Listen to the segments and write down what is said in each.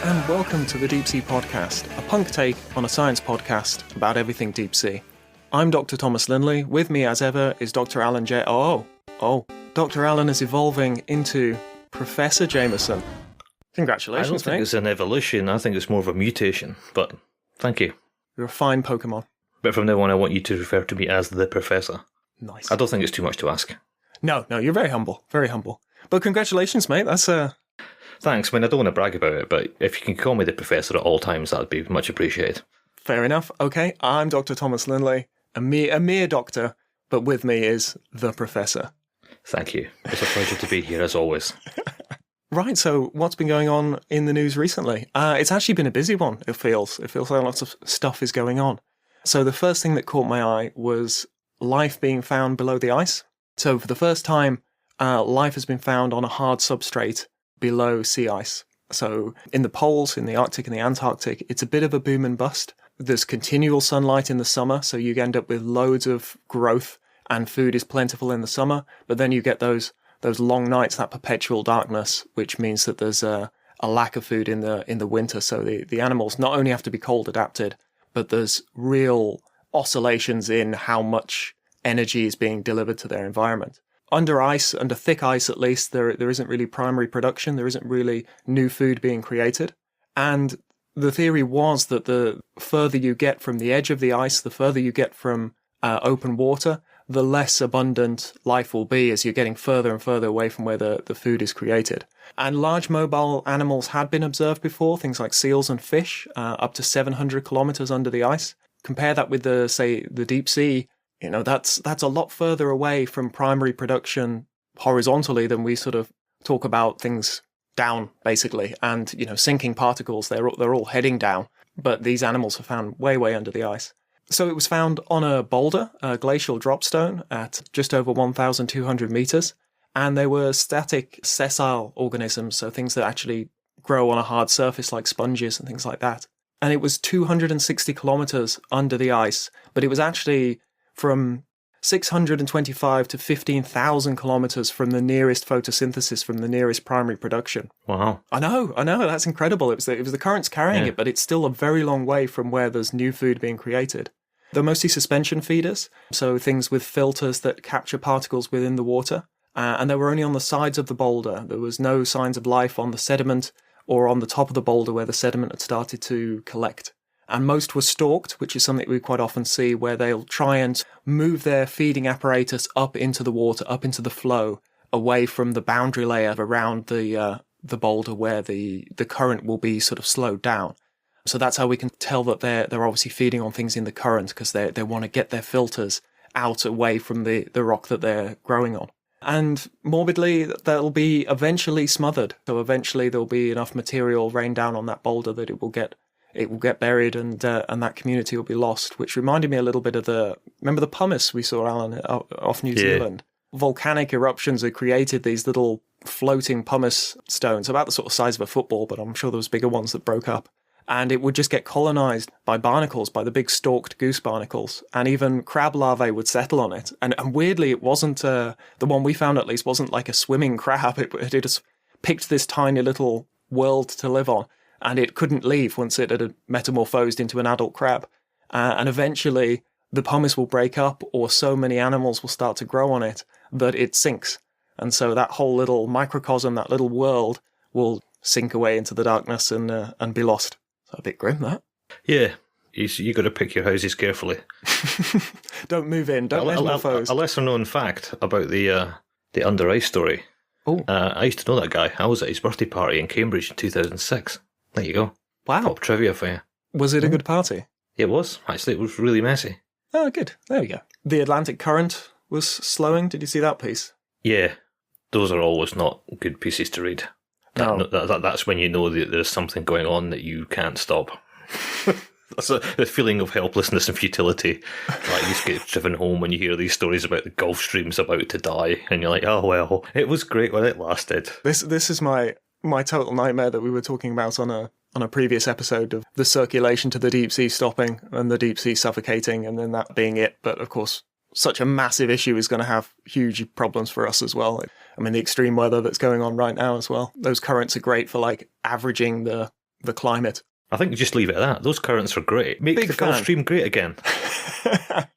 and welcome to the Deep Sea Podcast, a punk take on a science podcast about everything deep sea. I'm Dr. Thomas Lindley. With me, as ever, is Dr. Alan J. Dr. Alan is evolving into Professor Jameson. Congratulations, I don't think it's an evolution. I think it's more of a mutation, but thank you. You're a fine Pokemon. But from now on, I want you to refer to me as the Professor. Nice. I don't think it's too much to ask. No, you're very humble, very humble. But congratulations, mate. That's Thanks. I mean, I don't want to brag about it, but if you can call me the Professor at all times, that would be much appreciated. Fair enough. Okay, I'm Dr. Thomas Lindley, a mere doctor, but with me is the Professor. Thank you. It's a pleasure to be here, as always. Right, so what's been going on in the news recently? It's actually been a busy one, it feels. It feels like lots of stuff is going on. So the first thing that caught my eye was life being found below the ice. So for the first time, life has been found on a hard substrate below sea ice. So in the poles, in the Arctic and the Antarctic, it's a bit of a boom and bust. There's continual sunlight in the summer, so you end up with loads of growth and food is plentiful in the summer, but then you get those long nights, that perpetual darkness, which means that there's a lack of food in the winter. So the animals not only have to be cold adapted, but there's real oscillations in how much energy is being delivered to their environment. Under ice, under thick ice at least, there isn't really primary production, there isn't really new food being created. And the theory was that the further you get from the edge of the ice, the further you get from open water, the less abundant life will be as you're getting further and further away from where the food is created. And large mobile animals had been observed before, things like seals and fish, up to 700 kilometers under the ice. Compare that with the deep sea. You know, that's a lot further away from primary production horizontally than we sort of talk about things down, basically. And, you know, sinking particles, they're all heading down. But these animals are found way, way under the ice. So it was found on a boulder, a glacial dropstone at just over 1,200 meters. And they were static sessile organisms, so things that actually grow on a hard surface like sponges and things like that. And it was 260 kilometers under the ice, but it was actually from 625 to 15,000 kilometers from the nearest photosynthesis, from the nearest primary production. Wow. I know, that's incredible. It was the currents carrying it, but it's still a very long way from where there's new food being created. They're mostly suspension feeders, so things with filters that capture particles within the water. And they were only on the sides of the boulder. There was no signs of life on the sediment or on the top of the boulder where the sediment had started to collect. And most were stalked, which is something we quite often see where they'll try and move their feeding apparatus up into the water, up into the flow, away from the boundary layer around the boulder where the current will be sort of slowed down. So that's how we can tell that they're obviously feeding on things in the current because they want to get their filters out away from the rock that they're growing on. And morbidly, they'll be eventually smothered. So eventually there'll be enough material rain down on that boulder that it will get buried and that community will be lost, which reminded me a little bit of remember the pumice we saw, Alan, off New Zealand? Volcanic eruptions had created these little floating pumice stones, about the sort of size of a football, but I'm sure there was bigger ones that broke up. And it would just get colonized by barnacles, by the big stalked goose barnacles, and even crab larvae would settle on it. And weirdly, it wasn't, the one we found at least wasn't like a swimming crab. It just picked this tiny little world to live on. And it couldn't leave once it had metamorphosed into an adult crab. And eventually, the pumice will break up, or so many animals will start to grow on it that it sinks. And so that whole little microcosm, that little world, will sink away into the darkness and be lost. So a bit grim, that. Yeah, you got to pick your houses carefully. Don't move in. Don't metamorphose. A lesser-known fact about the under ice story. Oh, I used to know that guy. I was at his birthday party in Cambridge in 2006. There you go. Wow. Pop trivia for you. Was it a good party? It was. Actually, it was really messy. Oh, good. There we go. The Atlantic current was slowing. Did you see that piece? Yeah. Those are always not good pieces to read. That's when you know that there's something going on that you can't stop. That's the feeling of helplessness and futility. Like, you just get driven home when you hear these stories about the Gulf Stream's about to die, and you're like, oh well, it was great while it lasted. This is my total nightmare that we were talking about on a previous episode of the circulation to the deep sea stopping and the deep sea suffocating, and then that being it. But of course, such a massive issue is going to have huge problems for us as well. I mean, the extreme weather that's going on right now as well. Those currents are great for like averaging the the climate. I think you just leave it at that. Those currents are great. Make the Gulf Stream great again.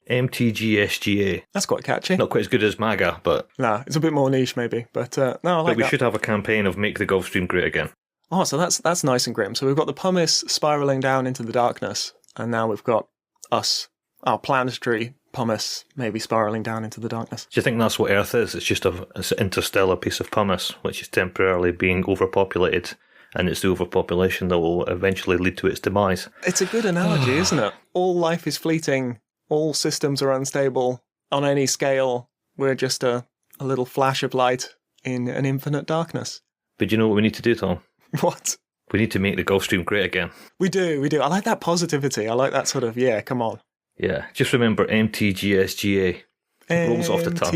MTGSGA. That's quite catchy. Not quite as good as MAGA, but... Nah, it's a bit more niche maybe, but no, I like that. But we should have a campaign of Make the Gulf Stream great again. Oh, so that's nice and grim. So we've got the pumice spiralling down into the darkness, and now we've got us, our planetary pumice, maybe spiralling down into the darkness. Do you think that's what Earth is? It's just an interstellar piece of pumice, which is temporarily being overpopulated, and it's the overpopulation that will eventually lead to its demise. It's a good analogy, isn't it? All life is fleeting, all systems are unstable. On any scale, we're just a little flash of light in an infinite darkness. But do you know what we need to do, Tom? What? We need to make the Gulf Stream great again. We do. I like that positivity. I like that sort of, come on. Yeah, just remember MTGSGA. Rolls off the tongue.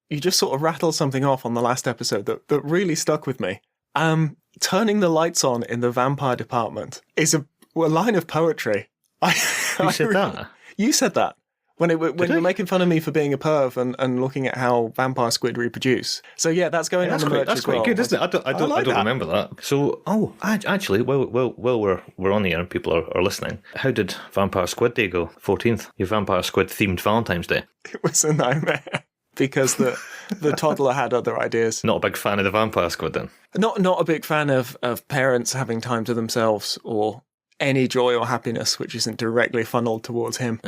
You just sort of rattled something off on the last episode that really stuck with me. Turning the lights on in the vampire department is a line of poetry. You said that? You said that. When you were making fun of me for being a perv and looking at how vampire squid reproduce. So yeah, that's going on the merch as well. That's quite good, isn't it? I don't remember that. So, actually, while we're on the air and people are listening, how did Vampire Squid Day go? 14th, your Vampire Squid themed Valentine's Day. It was a nightmare because the toddler had other ideas. Not a big fan of the Vampire Squid then? Not a big fan of parents having time to themselves or any joy or happiness which isn't directly funneled towards him.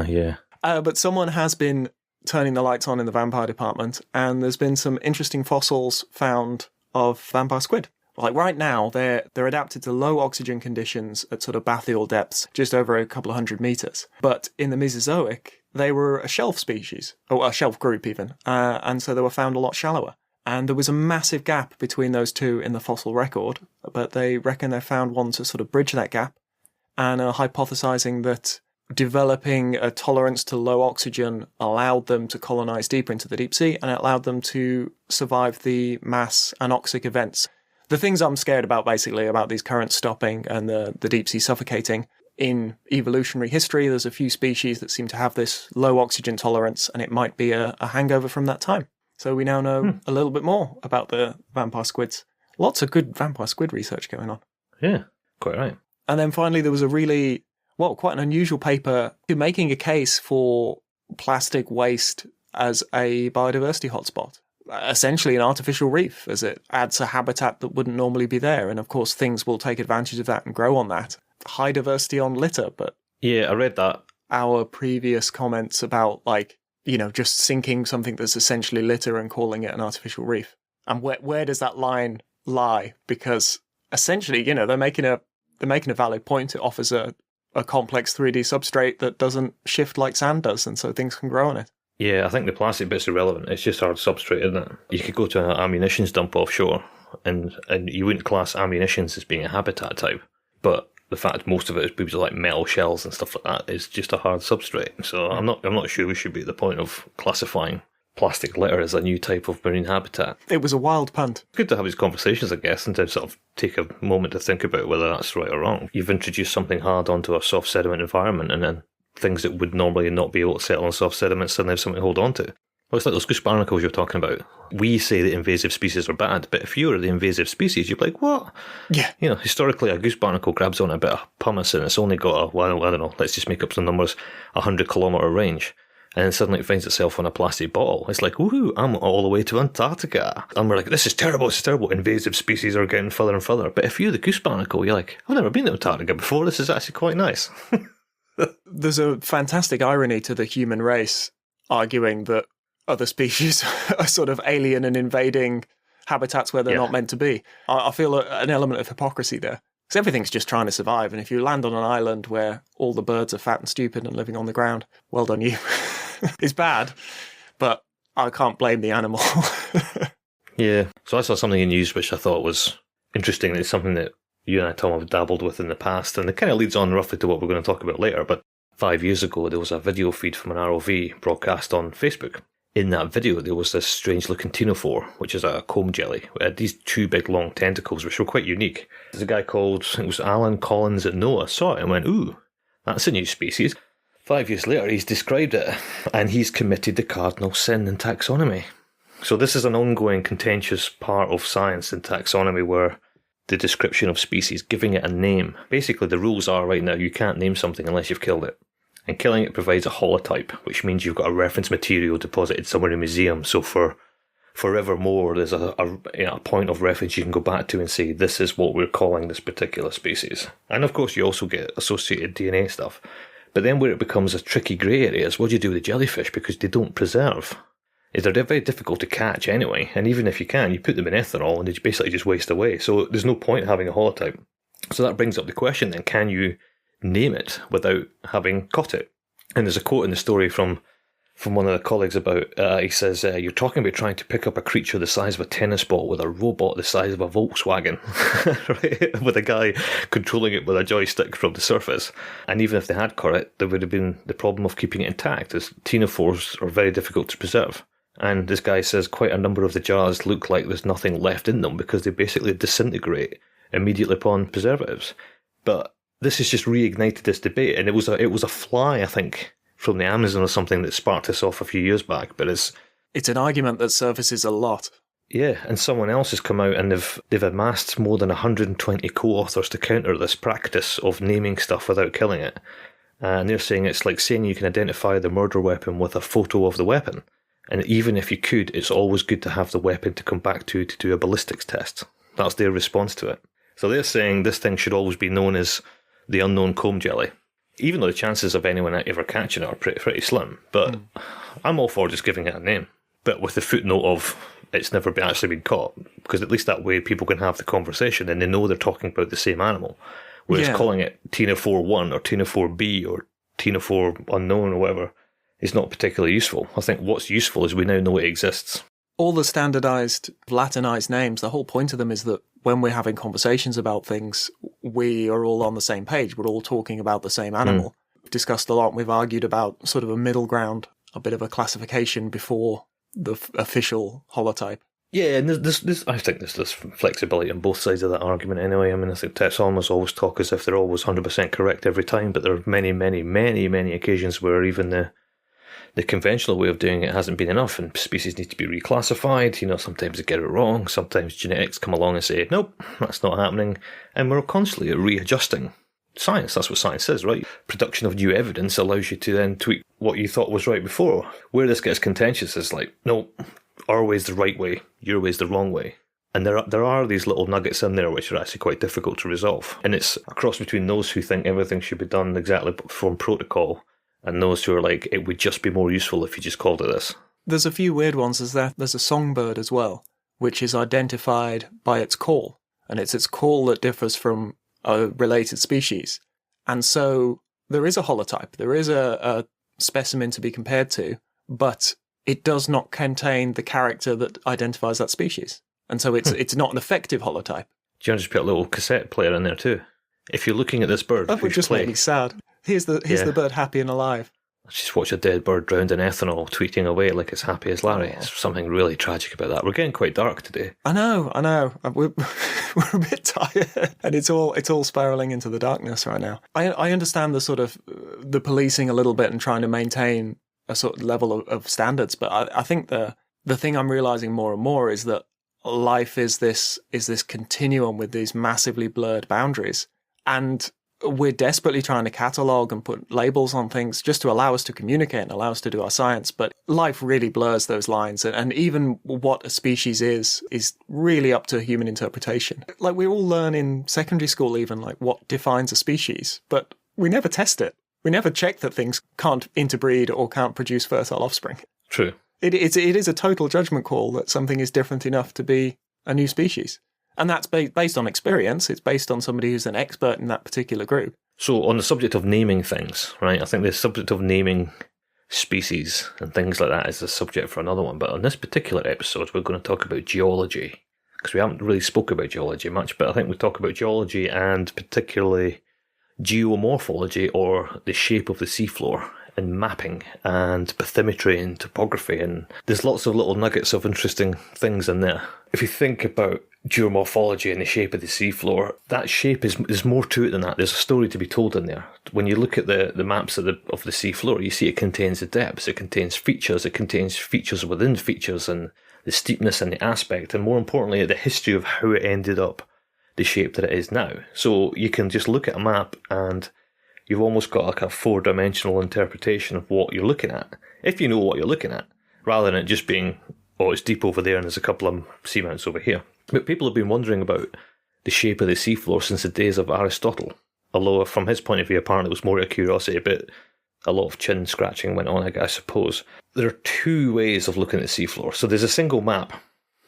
Yeah. But someone has been turning the lights on in the vampire department, and there's been some interesting fossils found of vampire squid. Like right now, they're adapted to low oxygen conditions at sort of bathyal depths, just over a couple of 100 meters. But in the Mesozoic, they were a shelf species, or a shelf group even, and so they were found a lot shallower. And there was a massive gap between those two in the fossil record, but they reckon they found one to sort of bridge that gap, and are hypothesizing that developing a tolerance to low oxygen allowed them to colonize deeper into the deep sea, and it allowed them to survive the mass anoxic events. The things I'm scared about, basically, about these currents stopping and the deep sea suffocating. In evolutionary history, there's a few species that seem to have this low oxygen tolerance, and it might be a hangover from that time. So we now know a little bit more about the vampire squids. Lots of good vampire squid research going on. Yeah, quite right. And then finally, there was a really... quite an unusual paper making a case for plastic waste as a biodiversity hotspot. Essentially an artificial reef, as it adds a habitat that wouldn't normally be there. And of course, things will take advantage of that and grow on that. High diversity on litter, but... Yeah, I read that. Our previous comments about, just sinking something that's essentially litter and calling it an artificial reef. And where does that line lie? Because essentially, they're making a valid point. It offers a complex 3D substrate that doesn't shift like sand does, and so things can grow on it. Yeah, I think the plastic bit's irrelevant. It's just hard substrate, isn't it? You could go to an ammunitions dump offshore, and you wouldn't class ammunitions as being a habitat type, but the fact most of it is people like metal shells and stuff like that is just a hard substrate. So I'm not sure we should be at the point of classifying plastic litter as a new type of marine habitat. It was a wild punt. It's good to have these conversations, I guess, and to sort of take a moment to think about whether that's right or wrong. You've introduced something hard onto a soft sediment environment, and then things that would normally not be able to settle on soft sediment suddenly have something to hold on to. Well, it's like those goose barnacles you're talking about. We say that invasive species are bad, but if you're the invasive species, you're like, what? Yeah. Historically, a goose barnacle grabs on a bit of pumice and it's only got I don't know, let's just make up some numbers, 100-kilometre range. And then suddenly it finds itself on a plastic bottle. It's like, woohoo, I'm all the way to Antarctica. And we're like, this is terrible, invasive species are getting further and further. But if you're the goose barnacle, you're like, I've never been to Antarctica before, this is actually quite nice. There's a fantastic irony to the human race arguing that other species are sort of alien and invading habitats where they're not meant to be. I feel an element of hypocrisy there. Because everything's just trying to survive, and if you land on an island where all the birds are fat and stupid and living on the ground, well done you. It's bad, but I can't blame the animal. Yeah, so I saw something in news which I thought was interesting. It's something that you and I, Tom, have dabbled with in the past, and it kind of leads on roughly to what we're going to talk about later, but 5 years ago there was a video feed from an ROV broadcast on Facebook. In that video, there was this strange-looking ctenophore, which is a comb jelly. It had these two big, long tentacles, which were quite unique. There's a guy called, I think it was Alan Collins at NOAA, saw it and went, ooh, that's a new species. 5 years later, he's described it, and he's committed the cardinal sin in taxonomy. So this is an ongoing, contentious part of science and taxonomy where the description of species, giving it a name. Basically, the rules are right now you can't name something unless you've killed it. And killing it provides a holotype, which means you've got a reference material deposited somewhere in a museum. So for forevermore, there's a point of reference you can go back to and say, this is what we're calling this particular species. And of course, you also get associated DNA stuff. But then where it becomes a tricky grey area is what do you do with the jellyfish? Because they don't preserve. They're very difficult to catch anyway. And even if you can, you put them in ethanol and they basically just waste away. So there's no point having a holotype. So that brings up the question then, can you name it without having caught it? And there's a quote in the story from one of the colleagues about, he says, you're talking about trying to pick up a creature the size of a tennis ball with a robot the size of a Volkswagen, right? With a guy controlling it with a joystick from the surface. And even if they had caught it, there would have been the problem of keeping it intact, as ctenophores are very difficult to preserve. And this guy says quite a number of the jars look like there's nothing left in them because they basically disintegrate immediately upon preservatives. But this has just reignited this debate, and it was a fly, I think, from the Amazon or something that sparked this off a few years back. But it's an argument that surfaces a lot. Yeah, and someone else has come out and they've amassed more than 120 co-authors to counter this practice of naming stuff without killing it. And they're saying it's like saying you can identify the murder weapon with a photo of the weapon. And even if you could, it's always good to have the weapon to come back to do a ballistics test. That's their response to it. So they're saying this thing should always be known as the unknown comb jelly, even though the chances of anyone ever catching it are pretty slim. But I'm all for just giving it a name, but with the footnote of it's never actually been caught, because at least that way people can have the conversation and they know they're talking about the same animal. Whereas calling it Ctenophore 1 or Ctenophore B or Ctenophore unknown or whatever is not particularly useful. I think what's useful is we now know it exists. All the standardized, Latinized names, the whole point of them is that when we're having conversations about things, we are all on the same page. We're all talking about the same animal. We've discussed a lot. We've argued about sort of a middle ground, a bit of a classification before the official holotype. Yeah, and I think there's this flexibility on both sides of that argument anyway. I mean, I think taxonomists always talk as if they're always 100% correct every time, but there are many, many, many, many occasions where even the conventional way of doing it hasn't been enough, and species need to be reclassified. You know, sometimes they get it wrong. Sometimes genetics come along and say, nope, that's not happening. And we're constantly readjusting science. That's what science is, right? Production of new evidence allows you to then tweak what you thought was right before. Where this gets contentious is like, no, our way's the right way, your way's the wrong way. And there are these little nuggets in there which are actually quite difficult to resolve. And it's a cross between those who think everything should be done exactly from protocol and those who are like, it would just be more useful if you just called it this. There's a few weird ones. There's a songbird as well, which is identified by its call. And it's its call that differs from a related species. And so there is a holotype. There is a specimen to be compared to, but it does not contain the character that identifies that species. And so it's not an effective holotype. Do you want to just put a little cassette player in there too? If you're looking at this bird, that would just make me sad. Here's the bird happy and alive. Just watch a dead bird drowned in ethanol tweeting away like it's happy as Larry. There's something really tragic about that. We're getting quite dark today. I know. We're a bit tired, and it's all spiraling into the darkness right now. I understand the sort of the policing a little bit and trying to maintain a sort of level of standards, but I think the thing I'm realizing more and more is that life is this continuum with these massively blurred boundaries, and we're desperately trying to catalogue and put labels on things just to allow us to communicate and allow us to do our science. But life really blurs those lines. And even what a species is really up to human interpretation. Like we all learn in secondary school even, like what defines a species, but we never test it. We never check that things can't interbreed or can't produce fertile offspring. True. It is a total judgment call that something is different enough to be a new species. And that's based on experience. It's based on somebody who's an expert in that particular group. So on the subject of naming things, right, I think the subject of naming species and things like that is a subject for another one. But on this particular episode, we're going to talk about geology, because we haven't really spoke about geology much, but I think we talk about geology and particularly geomorphology, or the shape of the seafloor, and mapping and bathymetry and topography, and there's lots of little nuggets of interesting things in there. If you think about geomorphology and the shape of the seafloor, that shape is more to it than that. There's a story to be told in there. When you look at the maps of the seafloor, you see it contains the depths, it contains features within features, and the steepness and the aspect, and more importantly, the history of how it ended up the shape that it is now. So you can just look at a map and you've almost got like a 4-dimensional interpretation of what you're looking at, if you know what you're looking at, rather than it just being, oh, it's deep over there and there's a couple of seamounts over here. But people have been wondering about the shape of the seafloor since the days of Aristotle, although from his point of view, apparently it was more a curiosity, but a lot of chin scratching went on, I suppose. There are 2 ways of looking at the seafloor. So there's a single map,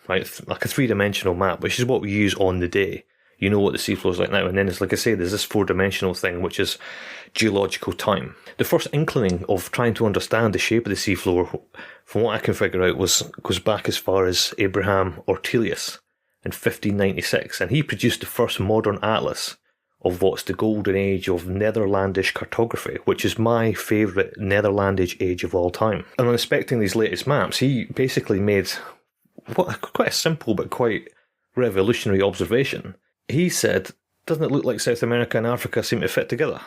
right, like a 3-dimensional map, which is what we use on the day. You know what the seafloor is like now. And then, it's like I say, there's this 4-dimensional thing, which is geological time. The first inkling of trying to understand the shape of the seafloor, from what I can figure out, goes back as far as Abraham Ortelius in 1596. And he produced the first modern atlas of what's the golden age of Netherlandish cartography, which is my favourite Netherlandish age of all time. And when inspecting these latest maps, he basically made quite a simple but quite revolutionary observation. He said, doesn't it look like South America and Africa seem to fit together?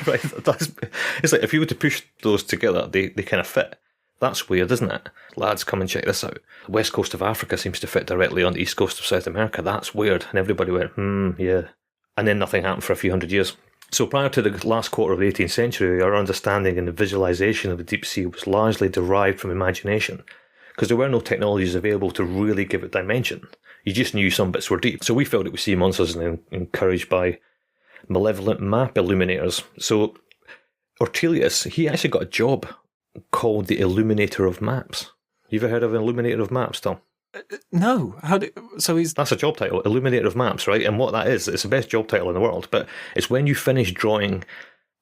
Right? It's like if you were to push those together, they kind of fit. That's weird, isn't it? Lads, come and check this out. The west coast of Africa seems to fit directly on the east coast of South America. That's weird. And everybody went, yeah. And then nothing happened for a few hundred years. So prior to the last quarter of the 18th century, our understanding and the visualization of the deep sea was largely derived from imagination, because there were no technologies available to really give it dimension. You just knew some bits were deep. So we felt it was sea monsters and encouraged by malevolent map illuminators. So Ortelius, he actually got a job called the Illuminator of Maps. You ever heard of an Illuminator of Maps, Tom? No. That's a job title, Illuminator of Maps, right? And what that is, it's the best job title in the world, but it's when you finish drawing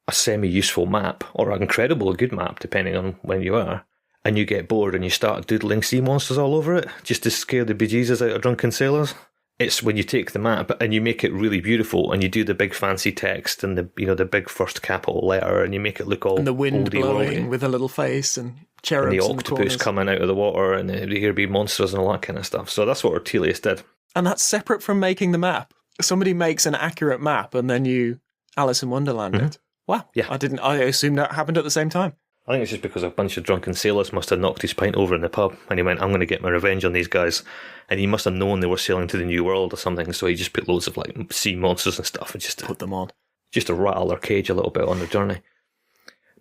a semi-useful map, or an incredible good map, depending on when you are, and you get bored and you start doodling sea monsters all over it, just to scare the bejesus out of drunken sailors. It's when you take the map and you make it really beautiful, and you do the big fancy text and the big first capital letter, and you make it look all and the wind blowing oldie. With a little face and cherubs and the octopus coming out of the water, and the here be monsters and all that kind of stuff. So that's what Ortelius did. And that's separate from making the map. Somebody makes an accurate map, and then you Alice in Wonderland it. Wow. Yeah. I assumed that happened at the same time. I think it's just because a bunch of drunken sailors must have knocked his pint over in the pub, and he went, I'm going to get my revenge on these guys. And he must have known they were sailing to the New World or something, so he just put loads of like sea monsters and stuff and just put them on. Just to rattle their cage a little bit on the journey.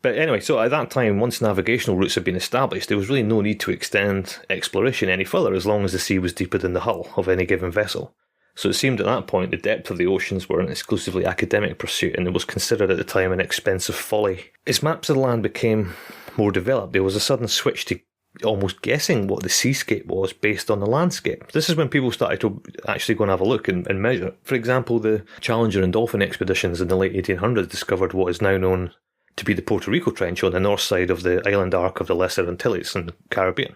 But anyway, so at that time, once navigational routes had been established, there was really no need to extend exploration any further as long as the sea was deeper than the hull of any given vessel. So it seemed at that point the depth of the oceans were an exclusively academic pursuit, and it was considered at the time an expensive folly. As maps of the land became more developed, there was a sudden switch to almost guessing what the seascape was based on the landscape. This is when people started to actually go and have a look and measure. For example, the Challenger and Dolphin expeditions in the late 1800s discovered what is now known to be the Puerto Rico Trench on the north side of the island arc of the Lesser Antilles in the Caribbean.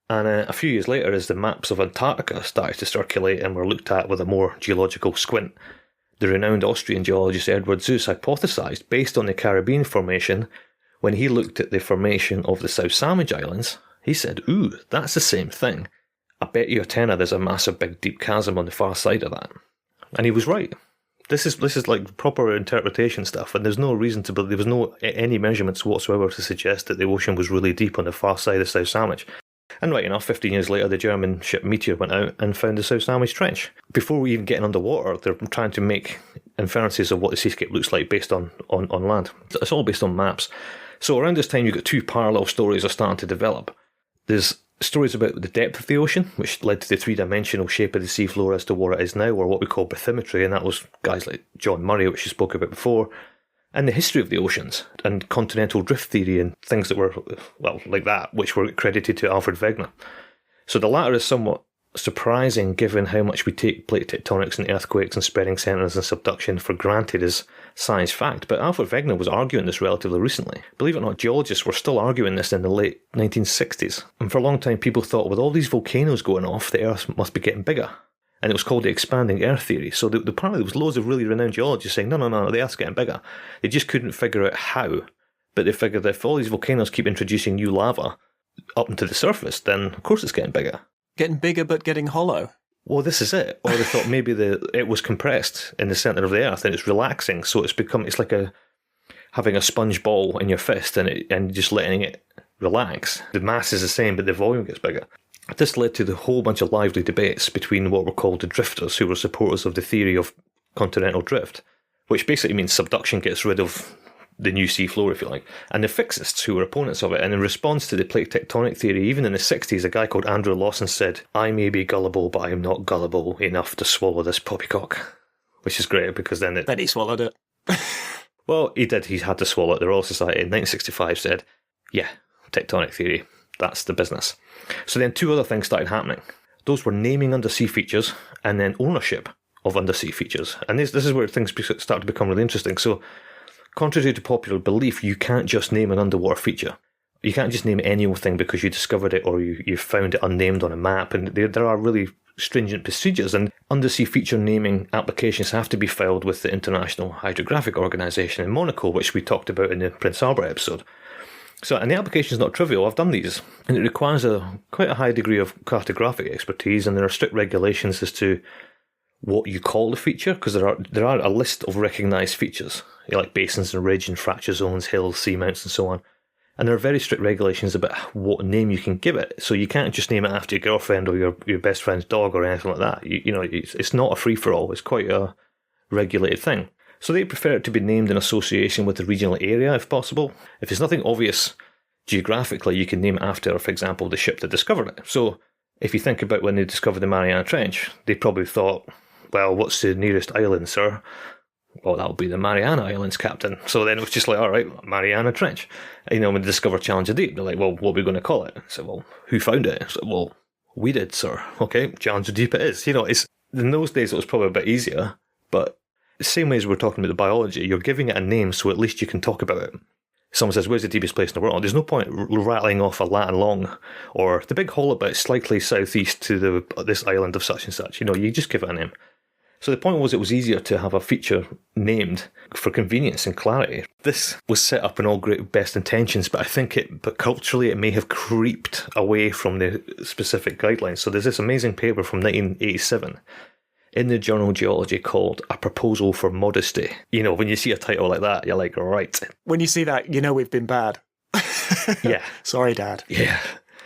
And a few years later, as the maps of Antarctica started to circulate and were looked at with a more geological squint, the renowned Austrian geologist Edward Suess hypothesised, based on the Caribbean formation, when he looked at the formation of the South Sandwich Islands, he said, ooh, that's the same thing. I bet you a tenner there's a massive big deep chasm on the far side of that. And he was right. This is like proper interpretation stuff, and there's no reason to believe, there was no any measurements whatsoever to suggest that the ocean was really deep on the far side of South Sandwich. And right enough, 15 years later, the German ship Meteor went out and found the South Sandwich Trench. Before we even get underwater, they're trying to make inferences of what the seascape looks like based on land. So it's all based on maps. So around this time, you've got two parallel stories are starting to develop. There's stories about the depth of the ocean, which led to the three-dimensional shape of the seafloor as to what it is now, or what we call bathymetry, and that was guys like John Murray, which you spoke about before, and the history of the oceans, and continental drift theory, and things that were, well, like that, which were credited to Alfred Wegener. So the latter is somewhat surprising given how much we take plate tectonics and earthquakes and spreading centres and subduction for granted as science fact, but Alfred Wegener was arguing this relatively recently. Believe it or not, geologists were still arguing this in the late 1960s, and for a long time people thought with all these volcanoes going off, the Earth must be getting bigger. And it was called the expanding Earth theory. So apparently there was loads of really renowned geologists saying, no, the Earth's getting bigger. They just couldn't figure out how, but they figured that if all these volcanoes keep introducing new lava up into the surface, then of course it's getting bigger. Getting bigger but getting hollow. Well, this is it. Or they thought maybe it was compressed in the centre of the Earth and it's relaxing, so it's like having a sponge ball in your fist and just letting it relax. The mass is the same, but the volume gets bigger. This led to the whole bunch of lively debates between what were called the drifters, who were supporters of the theory of continental drift, which basically means subduction gets rid of the new seafloor, if you like, and the fixists, who were opponents of it. And in response to the plate tectonic theory, even in the 60s, a guy called Andrew Lawson said, "I may be gullible, but I am not gullible enough to swallow this poppycock," which is great, because then Then he swallowed it. Well, he did. He had to swallow it. The Royal Society in 1965 said, yeah, tectonic theory, that's the business. So then 2 other things started happening. Those were naming undersea features and then ownership of undersea features. And this is where things start to become really interesting. So, contrary to popular belief, you can't just name an underwater feature. You can't just name anything because you discovered it or you found it unnamed on a map. And there are really stringent procedures, and undersea feature naming applications have to be filed with the International Hydrographic Organization in Monaco, which we talked about in the Prince Albert episode. So, and the application is not trivial. I've done these, and it requires quite a high degree of cartographic expertise, and there are strict regulations as to what you call the feature, because there are a list of recognised features, like basins and ridge and fracture zones, hills, seamounts, and so on. And there are very strict regulations about what name you can give it. So you can't just name it after your girlfriend or your best friend's dog or anything like that. You know, it's not a free-for-all. It's quite a regulated thing. So they prefer it to be named in association with the regional area, if possible. If there's nothing obvious geographically, you can name it after, for example, the ship that discovered it. So if you think about when they discovered the Mariana Trench, they probably thought, well, what's the nearest island, sir? Well, that'll be the Mariana Islands, Captain. So then it was just like, all right, Mariana Trench. You know, when they discovered Challenger Deep, they're like, well, what are we going to call it? I said, well, who found it? I said, well, we did, sir. Okay, Challenger Deep it is. You know, in those days it was probably a bit easier, but the same way as we're talking about the biology, you're giving it a name so at least you can talk about it. Someone says, where's the deepest place in the world? There's no point rattling off a Latin long or the big hole about slightly southeast to this island of such and such. You know, you just give it a name. So the point was it was easier to have a feature named for convenience and clarity. This was set up in all great best intentions, but I think but culturally it may have creeped away from the specific guidelines. So there's this amazing paper from 1987 in the journal Geology called A Proposal for Modesty. You know, when you see a title like that, you're like, right. When you see that, you know we've been bad. Yeah. Sorry, Dad. Yeah.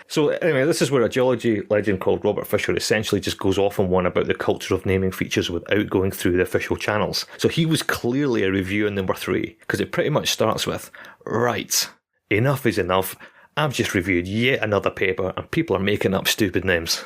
So anyway, this is where a geology legend called Robert Fisher essentially just goes off on one about the culture of naming features without going through the official channels. So he was clearly a reviewer number 3, because it pretty much starts with, right, enough is enough. I've just reviewed yet another paper and people are making up stupid names.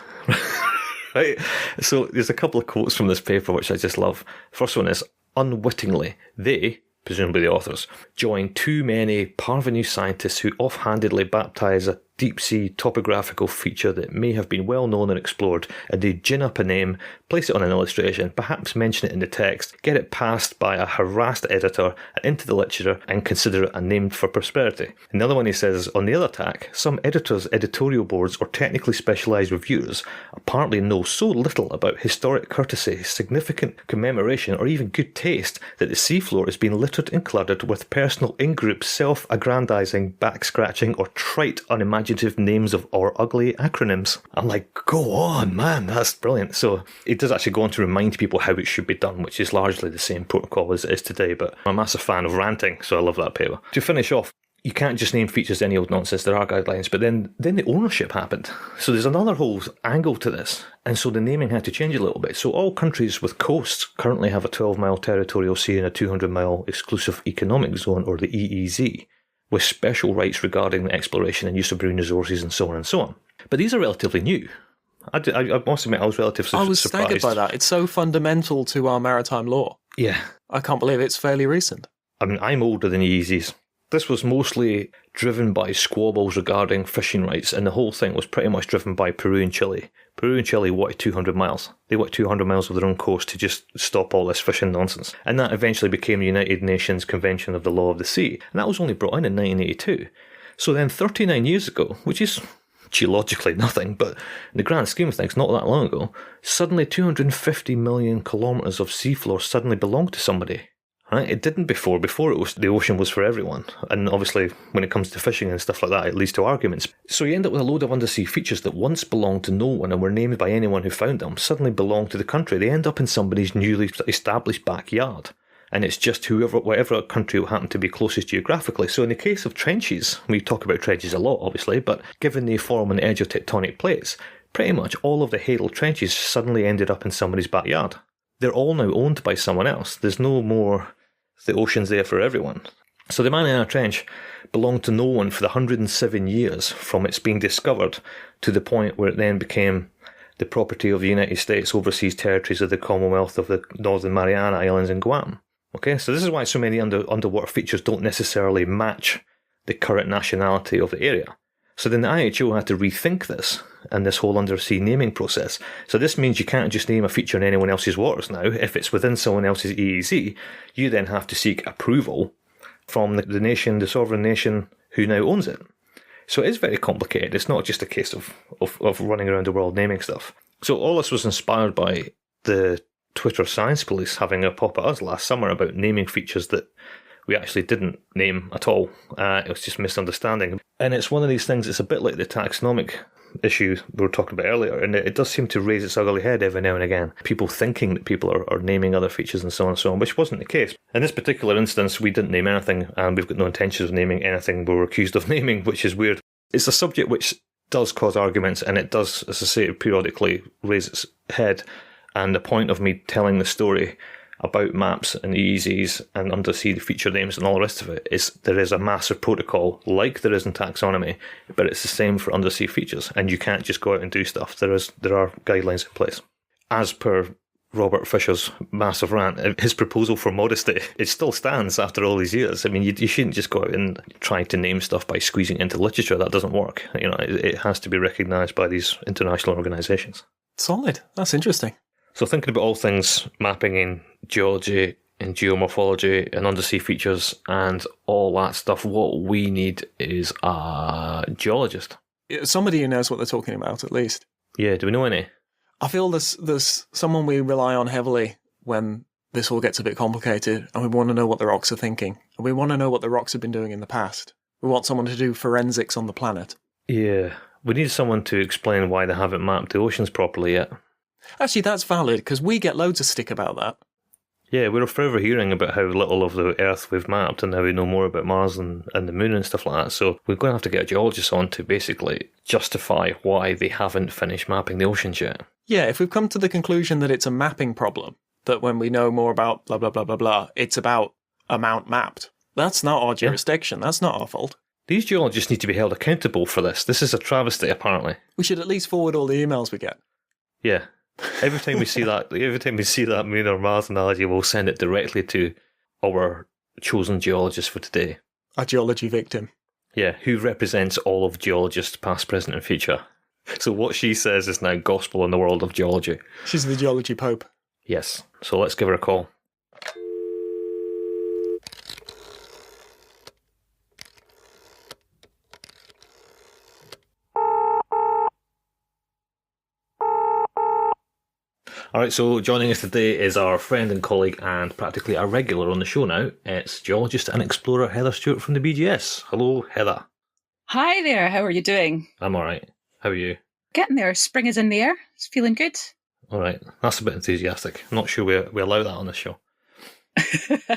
Right? So there's a couple of quotes from this paper which I just love. First one is, unwittingly, they, presumably the authors, joined too many parvenu scientists who offhandedly baptise a deep-sea topographical feature that may have been well known and explored, and they gin up a name, place it on an illustration, perhaps mention it in the text, get it passed by a harassed editor and into the literature, and consider it a name for prosperity. Another one he says, on the other tack, some editors, editorial boards, or technically specialised reviewers apparently know so little about historic courtesy, significant commemoration, or even good taste that the seafloor has been littered and cluttered with personal in-group self-aggrandising, back-scratching, or trite unimaginative names or ugly acronyms. I'm like, go on, man, that's brilliant. So it does actually go on to remind people how it should be done, which is largely the same protocol as it is today, but I'm a massive fan of ranting, so I love that paper. To finish off, you can't just name features any old nonsense, there are guidelines, but then the ownership happened. So there's another whole angle to this, and so the naming had to change a little bit. So all countries with coasts currently have a 12-mile territorial sea and a 200-mile exclusive economic zone, or the EEZ, with special rights regarding the exploration and use of marine resources and so on and so on. But these are relatively new. I must admit, I was relatively surprised. I was staggered by that. It's so fundamental to our maritime law. Yeah. I can't believe it's fairly recent. I mean, I'm older than EEZs. This was mostly driven by squabbles regarding fishing rights, and the whole thing was pretty much driven by Peru and Chile. Peru and Chile wanted 200 miles. They wanted 200 miles of their own coast to just stop all this fishing nonsense. And that eventually became the United Nations Convention of the Law of the Sea. And that was only brought in 1982. So then 39 years ago, which is geologically nothing, but in the grand scheme of things, not that long ago, suddenly 250 million kilometres of seafloor suddenly belonged to somebody. Right? It didn't before. Before it was the ocean was for everyone. And obviously, when it comes to fishing and stuff like that, it leads to arguments. So you end up with a load of undersea features that once belonged to no one and were named by anyone who found them, suddenly belong to the country. They end up in somebody's newly established backyard. And it's just whatever country will happen to be closest geographically. So in the case of trenches, we talk about trenches a lot, obviously, but given they form on the edge of tectonic plates, pretty much all of the Hadal trenches suddenly ended up in somebody's backyard. They're all now owned by someone else. There's no more the ocean's there for everyone. So the Mariana Trench belonged to no one for the 107 years from its being discovered to the point where it then became the property of the United States overseas territories of the Commonwealth of the Northern Mariana Islands and Guam. Okay, so this is why so many underwater features don't necessarily match the current nationality of the area. So then the IHO had to rethink this and this whole undersea naming process. So this means you can't just name a feature in anyone else's waters now. If it's within someone else's EEZ, you then have to seek approval from the nation, the sovereign nation who now owns it. So it is very complicated. It's not just a case of running around the world naming stuff. So all this was inspired by the Twitter science police having a pop at us last summer about naming features that we actually didn't name at all. It was just misunderstanding. And it's one of these things, it's a bit like the taxonomic issue we were talking about earlier, and it does seem to raise its ugly head every now and again. People thinking that people are naming other features and so on and so on, which wasn't the case. In this particular instance, we didn't name anything, and we've got no intention of naming anything we were accused of naming, which is weird. It's a subject which does cause arguments, and it does, as I say, periodically raise its head. And the point of me telling the story about maps and EEZs and undersea feature names and all the rest of it is there is a massive protocol like there is in taxonomy, but it's the same for undersea features, and you can't just go out and do stuff. There are guidelines in place. As per Robert Fisher's massive rant, his proposal for modesty, it still stands after all these years. I mean, you shouldn't just go out and try to name stuff by squeezing into literature. That doesn't work. You know, it has to be recognised by these international organisations. Solid. That's interesting. So thinking about all things mapping in geology and geomorphology and undersea features and all that stuff, what we need is a geologist. Somebody who knows what they're talking about, at least. Yeah, do we know any? I feel there's someone we rely on heavily when this all gets a bit complicated, and we want to know what the rocks are thinking. And we want to know what the rocks have been doing in the past. We want someone to do forensics on the planet. Yeah, we need someone to explain why they haven't mapped the oceans properly yet. Actually, that's valid, because we get loads of stick about that. Yeah, we're forever hearing about how little of the Earth we've mapped and how we know more about Mars and the Moon and stuff like that. So we're going to have to get a geologist on to basically justify why they haven't finished mapping the oceans yet. Yeah, if we've come to the conclusion that it's a mapping problem, that when we know more about blah, blah, blah, blah, blah, it's about amount mapped, that's not our jurisdiction. Yeah. That's not our fault. These geologists need to be held accountable for this. This is a travesty, apparently. We should at least forward all the emails we get. Yeah. Every time we see that Moon or Mars analogy, we'll send it directly to our chosen geologist for today. A geology victim. Yeah, who represents all of geologists, past, present, and future. So what she says is now gospel in the world of geology. She's the geology pope. Yes. So let's give her a call. All right, so joining us today is our friend and colleague and practically a regular on the show now. It's geologist and explorer Heather Stewart from the BGS. Hello, Heather. Hi there, how are you doing? I'm all right. How are you? Getting there. Spring is in the air. It's feeling good. All right, that's a bit enthusiastic. I'm not sure we allow that on this show.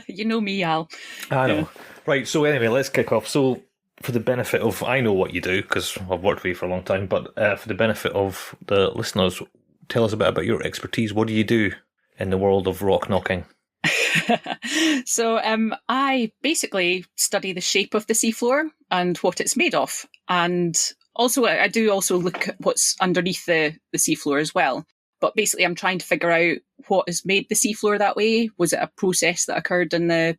You know me, Al. I know. Yeah. Right, so anyway, let's kick off. So for the benefit of, I know what you do because I've worked with you for a long time, but for the benefit of the listeners, tell us a bit about your expertise. What do you do in the world of rock knocking? So I basically study the shape of the seafloor and what it's made of. And also I do also look at what's underneath the seafloor as well. But basically I'm trying to figure out what has made the seafloor that way. Was it a process that occurred in the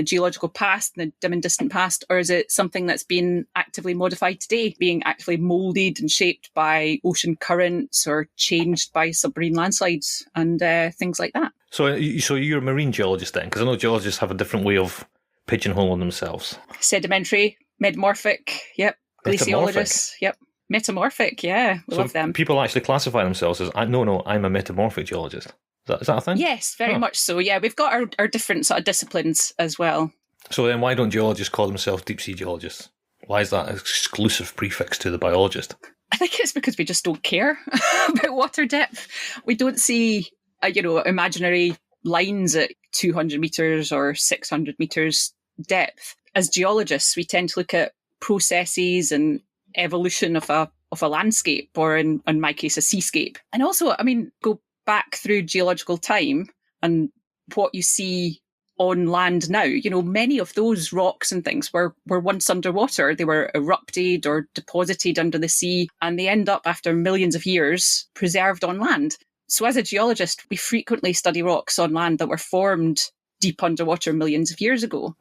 geological past, in the dim and distant past, or is it something that's been actively modified today, being actively moulded and shaped by ocean currents or changed by submarine landslides and things like that? So you're a marine geologist then? Because I know geologists have a different way of pigeonholing themselves. Sedimentary, metamorphic, yep. Glaciologists, yep. Metamorphic, yeah. We love them. People actually classify themselves as, no, I'm a metamorphic geologist. Is that a thing? Yes, very much so. Yeah, we've got our different sort of disciplines as well. So then why don't geologists call themselves deep sea geologists? Why is that an exclusive prefix to the biologist? I think it's because we just don't care about water depth. We don't see, imaginary lines at 200 metres or 600 metres depth. As geologists, we tend to look at processes and evolution of a of a landscape, or in my case, a seascape. And also, I mean, go back through geological time and what you see on land now, many of those rocks and things were once underwater. They were erupted or deposited under the sea, and they end up, after millions of years, preserved on land. So as a geologist, we frequently study rocks on land that were formed deep underwater millions of years ago.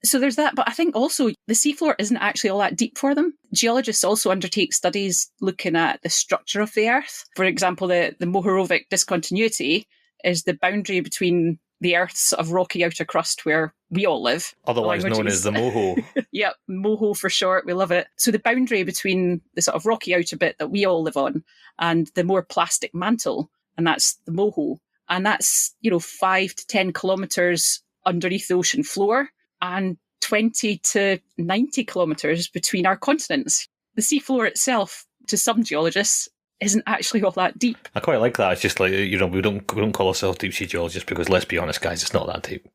So there's that. But I think also the seafloor isn't actually all that deep for them. Geologists also undertake studies looking at the structure of the Earth. For example, the Mohorovic discontinuity is the boundary between the Earth's sort of rocky outer crust where we all live. Otherwise known as the Moho. Yep, Moho for short. We love it. So the boundary between the sort of rocky outer bit that we all live on and the more plastic mantle, and that's the Moho. And that's, 5 to 10 kilometres underneath the ocean floor, and 20 to 90 kilometres between our continents. The seafloor itself, to some geologists, isn't actually all that deep. I quite like that. It's just like, we don't call ourselves deep sea geologists because, let's be honest, guys, it's not that deep.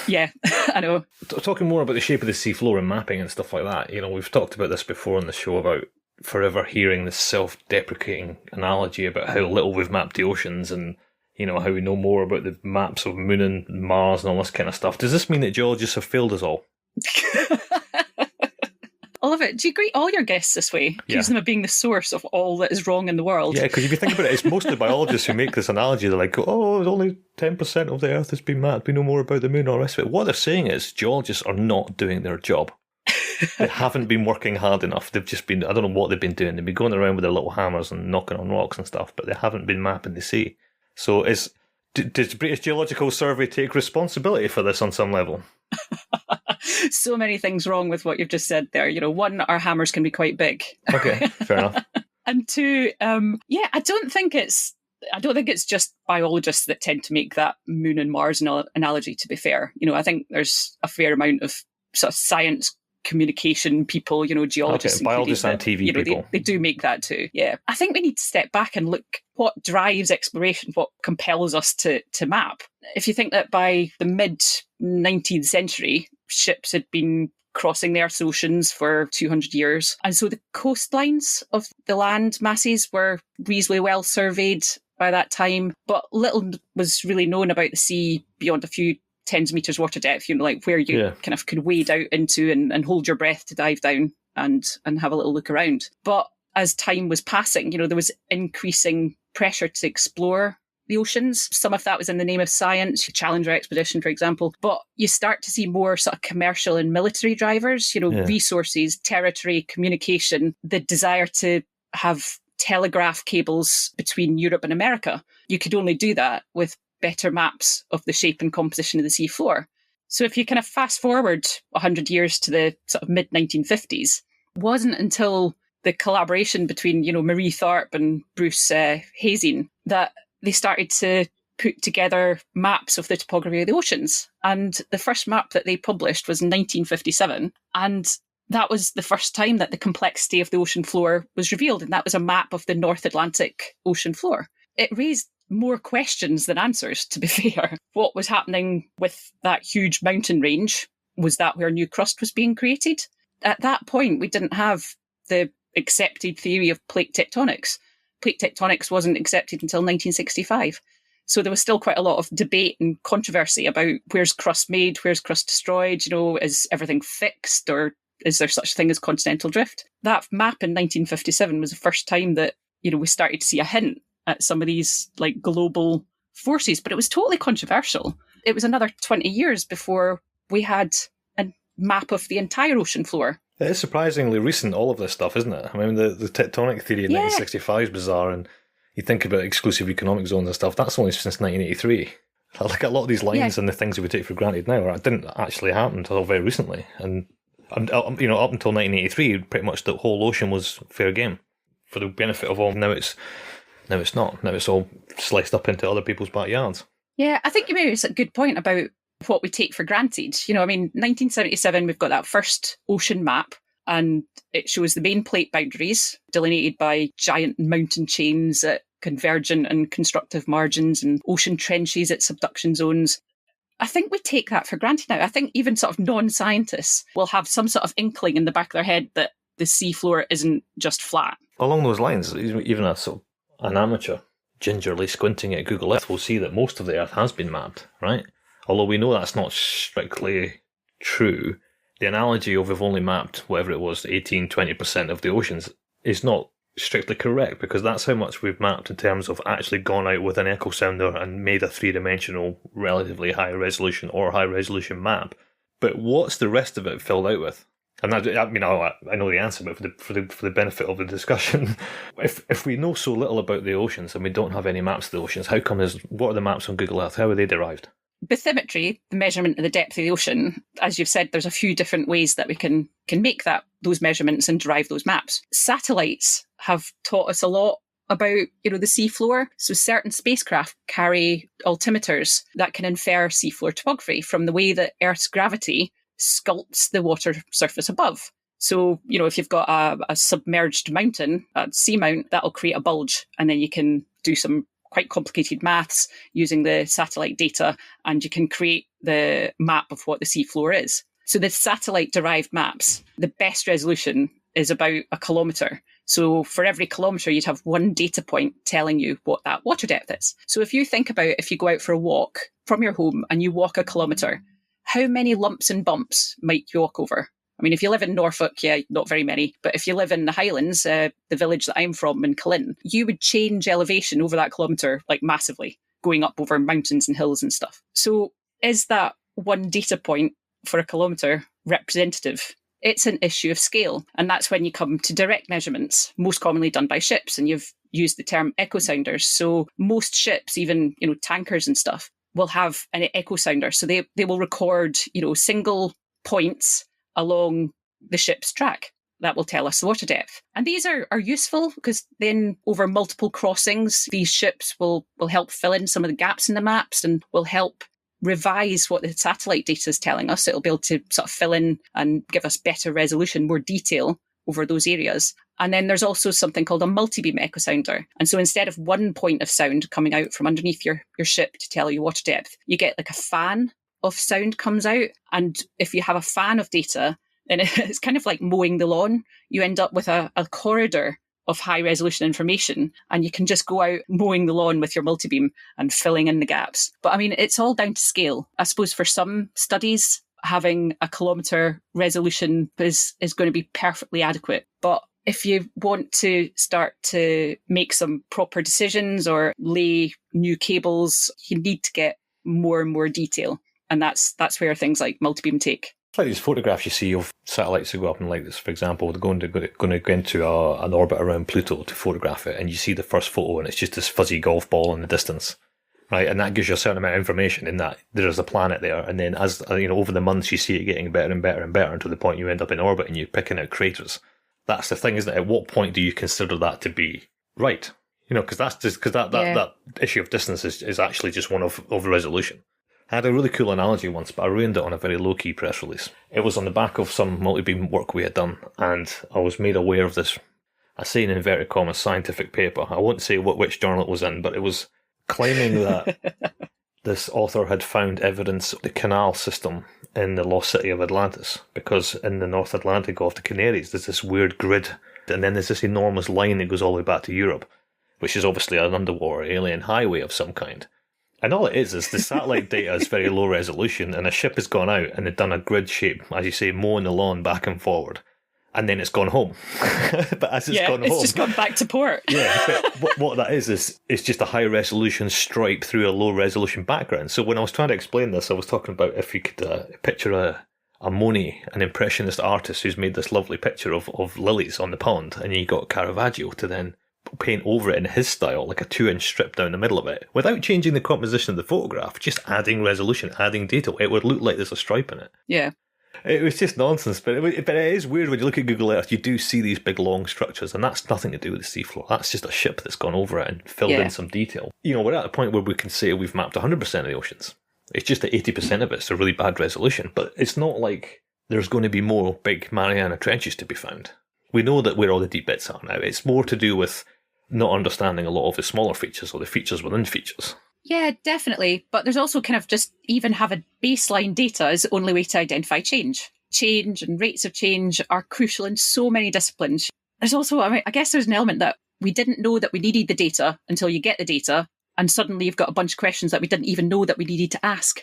Yeah, I know. Talking more about the shape of the seafloor and mapping and stuff like that, we've talked about this before on the show about forever hearing this self-deprecating analogy about how little we've mapped the oceans and how we know more about the maps of Moon and Mars and all this kind of stuff. Does this mean that geologists have failed us all? I love it. Do you greet all your guests this way? Accuse them of being the source of all that is wrong in the world. Yeah, because if you think about it, it's mostly biologists who make this analogy. They're like, only 10% of the Earth has been mapped. We know more about the Moon and all the rest of it. What they're saying is geologists are not doing their job. They haven't been working hard enough. They've just been, I don't know what they've been doing. They've been going around with their little hammers and knocking on rocks and stuff, but they haven't been mapping the sea. So does the British Geological Survey take responsibility for this on some level? So many things wrong with what you've just said there. One, our hammers can be quite big. Okay, fair enough. And two, I don't think it's just biologists that tend to make that Moon and Mars analogy, to be fair. I think there's a fair amount of sort of science communication people, geologists. Okay, biologists and TV people. They do make that too, yeah. I think we need to step back and look what drives exploration, what compels us to map. If you think that by the mid-19th century, ships had been crossing the Earth's oceans for 200 years, and so the coastlines of the land masses were reasonably well surveyed by that time, but little was really known about the sea beyond a few tens of metres water depth, like where you kind of could wade out into and hold your breath to dive down and have a little look around. But as time was passing, there was increasing pressure to explore the oceans. Some of that was in the name of science, Challenger expedition, for example. But you start to see more sort of commercial and military drivers, resources, territory, communication, the desire to have telegraph cables between Europe and America. You could only do that with better maps of the shape and composition of the sea floor. So if you kind of fast forward 100 years to the sort of mid-1950s, it wasn't until the collaboration between, Marie Tharp and Bruce Hazine that they started to put together maps of the topography of the oceans. And the first map that they published was in 1957. And that was the first time that the complexity of the ocean floor was revealed. And that was a map of the North Atlantic ocean floor. It raised more questions than answers, to be fair. What was happening with that huge mountain range? Was that where new crust was being created? At that point, we didn't have the accepted theory of plate tectonics. Plate tectonics wasn't accepted until 1965. So there was still quite a lot of debate and controversy about where's crust made, where's crust destroyed, is everything fixed, or is there such a thing as continental drift? That map in 1957 was the first time that, we started to see a hint at some of these like global forces, but it was totally controversial. It was another 20 years before we had a map of the entire ocean floor. It is surprisingly recent, all of this stuff, isn't it? I mean, the tectonic theory in 1965 is bizarre, and you think about exclusive economic zones and stuff, that's only since 1983. Like a lot of these lines and the things that we take for granted now didn't actually happen until very recently. And, up until 1983, pretty much the whole ocean was fair game for the benefit of all. Now it's not. Now it's all sliced up into other people's backyards. Yeah, I think you made a good point about what we take for granted. 1977, we've got that first ocean map, and it shows the main plate boundaries delineated by giant mountain chains at convergent and constructive margins and ocean trenches at subduction zones. I think we take that for granted now. I think even sort of non-scientists will have some sort of inkling in the back of their head that the seafloor isn't just flat. Along those lines, even an amateur gingerly squinting at Google Earth will see that most of the Earth has been mapped, right? Although we know that's not strictly true, the analogy of we've only mapped whatever it was, 18-20% of the oceans is not strictly correct, because that's how much we've mapped in terms of actually gone out with an echo sounder and made a three-dimensional, relatively high-resolution or high-resolution map. But what's the rest of it filled out with? And I know the answer, but for the benefit of the discussion, if we know so little about the oceans and we don't have any maps of the oceans, what are the maps on Google Earth? How are they derived? Bathymetry, the measurement of the depth of the ocean, as you've said, there's a few different ways that we can make those measurements and derive those maps. Satellites have taught us a lot about, the seafloor. So certain spacecraft carry altimeters that can infer seafloor topography from the way that Earth's gravity sculpts the water surface above. So, if you've got a submerged mountain, a seamount, that'll create a bulge, and then you can do some quite complicated maths using the satellite data, and you can create the map of what the seafloor is. So the satellite-derived maps, the best resolution is about 1 kilometre. So for every kilometre, you'd have one data point telling you what that water depth is. So if you think about if you go out for a walk from your home and you walk 1 kilometre, how many lumps and bumps might you walk over? I mean, if you live in Norfolk, yeah, not very many. But if you live in the Highlands, the village that I'm from in Cullen, you would change elevation over that kilometre like massively, going up over mountains and hills and stuff. So is that one data point for 1 kilometre representative? It's an issue of scale. And that's when you come to direct measurements, most commonly done by ships. And you've used the term echo sounders. So most ships, even, tankers and stuff, will have an echo sounder. So they will record, single points along the ship's track that will tell us the water depth. And these are useful because then over multiple crossings, these ships will help fill in some of the gaps in the maps and will help revise what the satellite data is telling us. It'll be able to sort of fill in and give us better resolution, more detail over those areas. And then there's also something called a multi-beam echo sounder. And so instead of one point of sound coming out from underneath your ship to tell you water depth, you get like a fan of sound comes out. And if you have a fan of data, then it's kind of like mowing the lawn. You end up with a corridor of high resolution information, and you can just go out mowing the lawn with your multibeam and filling in the gaps. But I mean, it's all down to scale. I suppose for some studies, having 1 kilometre resolution is going to be perfectly adequate. But if you want to start to make some proper decisions or lay new cables, you need to get more and more detail. And that's where things like multibeam take. It's like these photographs you see of satellites that go up and like this, for example, they're going to go into an orbit around Pluto to photograph it, and you see the first photo and it's just this fuzzy golf ball in the distance, right? And that gives you a certain amount of information in that there's a planet there, and then as over the months you see it getting better and better and better until the point you end up in orbit and you're picking out craters. That's the thing, isn't it? At what point do you consider that to be right? Because that issue of distance is actually just one of resolution. I had a really cool analogy once, but I ruined it on a very low-key press release. It was on the back of some multi-beam work we had done, and I was made aware of this, I say in inverted commas, scientific paper. I won't say which journal it was in, but it was claiming that this author had found evidence of the canal system in the lost city of Atlantis, because in the North Atlantic off the Canaries, there's this weird grid, and then there's this enormous line that goes all the way back to Europe, which is obviously an underwater alien highway of some kind. And all it is the satellite data is very low resolution, and a ship has gone out and they've done a grid shape, as you say, mowing the lawn back and forward, and then it's gone home. But as it's gone home, it's just gone back to port. Yeah, but what that is it's just a high resolution stripe through a low resolution background. So when I was trying to explain this, I was talking about if you could picture a Monet, an impressionist artist who's made this lovely picture of lilies on the pond, and you got Caravaggio to then paint over it in his style, like a 2-inch strip down the middle of it, without changing the composition of the photograph, just adding resolution, adding detail. It would look like there's a stripe in it. Yeah. It was just nonsense, but it is weird when you look at Google Earth, you do see these big long structures, and that's nothing to do with the seafloor. That's just a ship that's gone over it and filled in some detail. We're at a point where we can say we've mapped 100% of the oceans. It's just that 80% of it's a really bad resolution, but it's not like there's going to be more big Mariana Trenches to be found. We know that where all the deep bits are now. It's more to do with not understanding a lot of the smaller features or the features within features. Yeah, definitely. But there's also kind of just even have a baseline data is the only way to identify change. change and rates of change are crucial in so many disciplines. There's also, I guess there's an element that we didn't know that we needed the data until you get the data, and suddenly you've got a bunch of questions that we didn't even know that we needed to ask.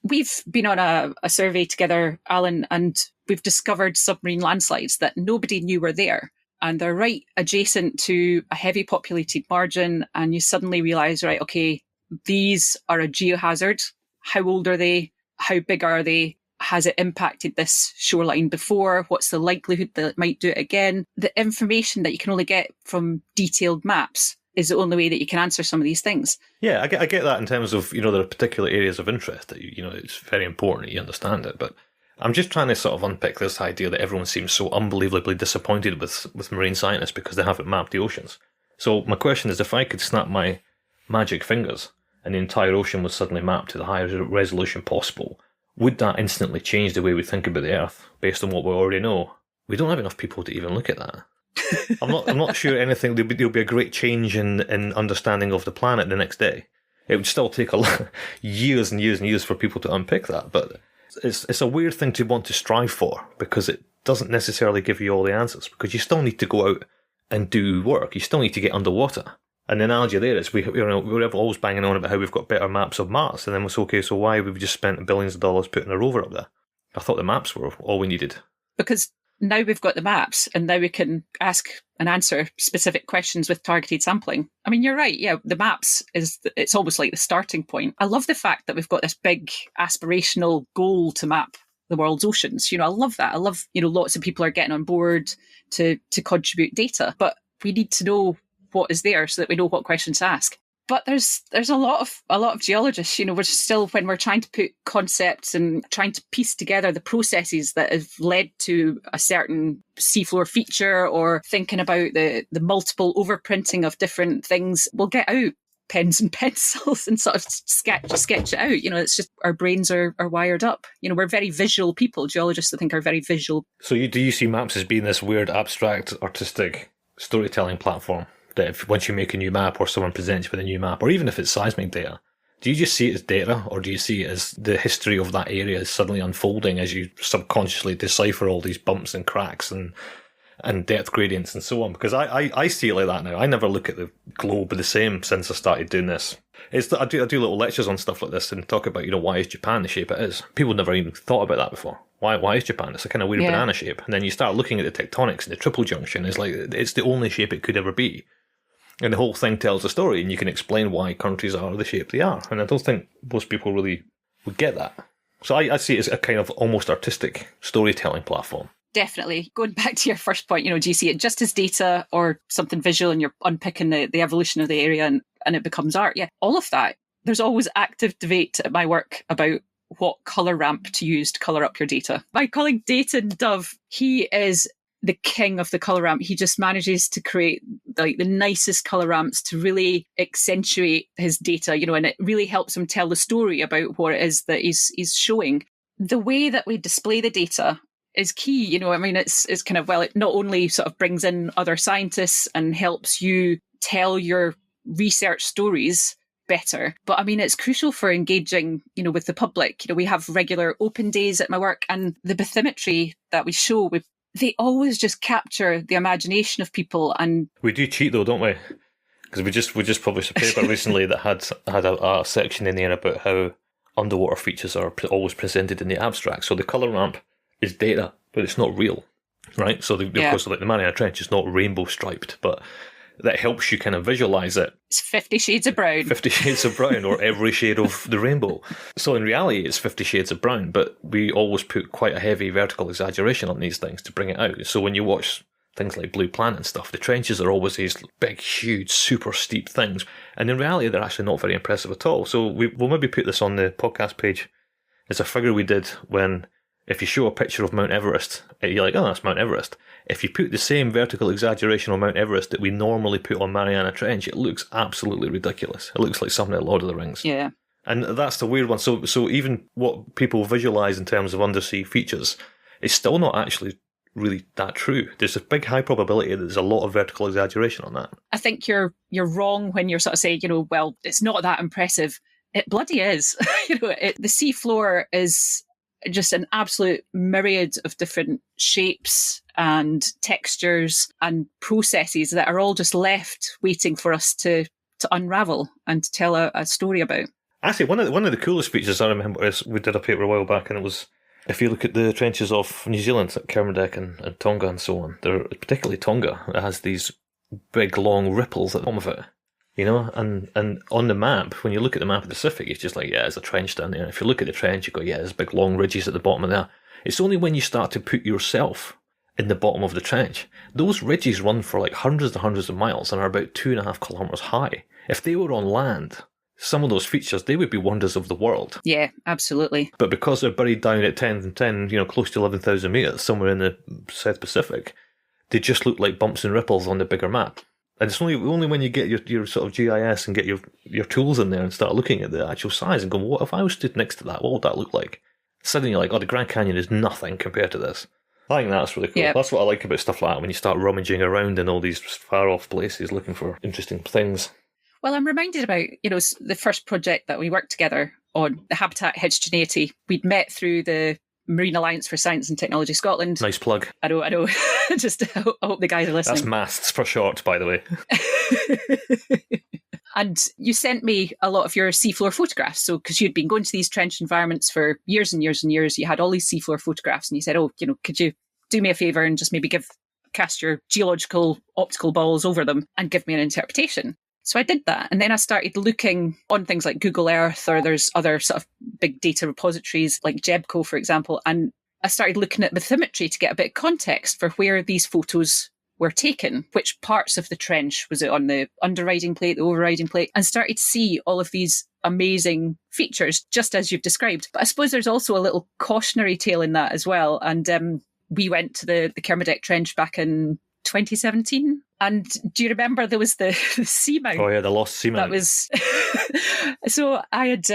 We've been on a survey together, Alan, and we've discovered submarine landslides that nobody knew were there. And they're right adjacent to a heavy populated margin. And you suddenly realise, right, okay, these are a geohazard. How old are they? How big are they? Has it impacted this shoreline before? What's the likelihood that it might do it again? The information that you can only get from detailed maps is the only way that you can answer some of these things. Yeah, I get that in terms of, there are particular areas of interest that, it's very important that you understand it. But I'm just trying to sort of unpick this idea that everyone seems so unbelievably disappointed with marine scientists because they haven't mapped the oceans. So my question is, if I could snap my magic fingers and the entire ocean was suddenly mapped to the highest resolution possible, would that instantly change the way we think about the Earth based on what we already know? We don't have enough people to even look at that. I'm not sure anything. There'll be a great change in understanding of the planet the next day. It would still take years and years and years for people to unpick that, but it's a weird thing to want to strive for because it doesn't necessarily give you all the answers, because you still need to go out and do work. You still need to get underwater. And the analogy there is we're always banging on about how we've got better maps of Mars, and then it's okay, so why have we just spent billions of dollars putting a rover up there? I thought the maps were all we needed. Because now we've got the maps, and now we can ask and answer specific questions with targeted sampling. I mean, you're right. Yeah, the maps it's almost like the starting point. I love the fact that we've got this big aspirational goal to map the world's oceans. I love that. I love, lots of people are getting on board to contribute data, but we need to know what is there so that we know what questions to ask. But there's a lot of geologists, we're still, when we're trying to put concepts and trying to piece together the processes that have led to a certain seafloor feature, or thinking about the multiple overprinting of different things, we'll get out pens and pencils and sort of sketch it out. It's just our brains are wired up. We're very visual people. Geologists, I think, are very visual. So do you see maps as being this weird, abstract, artistic storytelling platform? That if once you make a new map or someone presents you with a new map, or even if it's seismic data, do you just see it as data, or do you see it as the history of that area is suddenly unfolding as you subconsciously decipher all these bumps and cracks and depth gradients and so on? Because I see it like that now. I never look at the globe the same since I started doing this. I do little lectures on stuff like this and talk about, why is Japan the shape it is? People never even thought about that before. Why is Japan? It's a kind of weird banana shape. And then you start looking at the tectonics and the triple junction. It's like, it's the only shape it could ever be. And the whole thing tells a story, and you can explain why countries are the shape they are. And I don't think most people really would get that. So I see it as a kind of almost artistic storytelling platform. Definitely. Going back to your first point, do you see it just as data or something visual, and you're unpicking the evolution of the area and it becomes art? Yeah, all of that. There's always active debate at my work about what colour ramp to use to colour up your data. My colleague Dayton Dove, he is the king of the colour ramp. He just manages to create the nicest colour ramps to really accentuate his data, and it really helps him tell the story about what it is that he's showing. The way that we display the data is key. It's kind of, it not only sort of brings in other scientists and helps you tell your research stories better, but it's crucial for engaging, with the public. We have regular open days at my work, and the bathymetry that we show, they always just capture the imagination of people. And we do cheat though, don't we? Because we just published a paper recently that had a section in there about how underwater features are always presented in the abstract. So the colour ramp is data, but it's not real, right? So of course, like the Mariana Trench is not rainbow striped, but that helps you kind of visualise it. It's 50 Shades of Brown. 50 Shades of Brown, or every shade of the rainbow. So in reality, it's 50 Shades of Brown, but we always put quite a heavy vertical exaggeration on these things to bring it out. So when you watch things like Blue Planet and stuff, the trenches are always these big, huge, super steep things. And in reality, they're actually not very impressive at all. So we'll maybe put this on the podcast page. It's a figure we did when, if you show a picture of Mount Everest, you're like, oh, that's Mount Everest. If you put the same vertical exaggeration on Mount Everest that we normally put on Mariana Trench, it looks absolutely ridiculous. It looks like something at Lord of the Rings. Yeah. And that's the weird one. So even what people visualise in terms of undersea features is still not actually really that true. There's a big high probability that there's a lot of vertical exaggeration on that. I think you're wrong when you're sort of saying, it's not that impressive. It bloody is. The seafloor is just an absolute myriad of different shapes and textures and processes that are all just left waiting for us to unravel and to tell a story about. Actually, one of the coolest features I remember is we did a paper a while back, and it was, if you look at the trenches off New Zealand, like Kermadec and Tonga and so on, they're, particularly Tonga, it has these big long ripples at the bottom of it. You know, and on the map, when you look at the map of the Pacific, it's just like, yeah, there's a trench down there. If you look at the trench, you go, yeah, there's big long ridges at the bottom of there. It's only when you start to put yourself in the bottom of the trench, those ridges run for like hundreds and hundreds of miles and are about 2.5 kilometres high. If they were on land, some of those features, they would be wonders of the world. Yeah, absolutely. But because they're buried down at 10, close to 11,000 metres, somewhere in the South Pacific, they just look like bumps and ripples on the bigger map. And it's only when you get your sort of GIS and get your tools in there and start looking at the actual size and go, what if I was stood next to that? What would that look like? Suddenly you're like, oh, the Grand Canyon is nothing compared to this. I think that's really cool. Yeah. That's what I like about stuff like that, when you start rummaging around in all these far-off places looking for interesting things. Well, I'm reminded about, the first project that we worked together on, the habitat heterogeneity. We'd met through the Marine Alliance for Science and Technology Scotland. Nice plug. I know. Just I hope the guys are listening. That's MASTS for short, by the way. And you sent me a lot of your seafloor photographs. So, because you'd been going to these trench environments for years and years and years, you had all these seafloor photographs, and you said, could you do me a favour and just maybe cast your geological optical balls over them and give me an interpretation? So I did that. And then I started looking on things like Google Earth, or there's other sort of big data repositories like Jebco, for example. And I started looking at bathymetry to get a bit of context for where these photos were taken, which parts of the trench, was it on the underriding plate, the overriding plate, and started to see all of these amazing features, just as you've described. But I suppose there's also a little cautionary tale in that as well. And we went to the Kermadec Trench back in 2017. And do you remember there was the seamount? Oh yeah, the lost seamount. That was so I had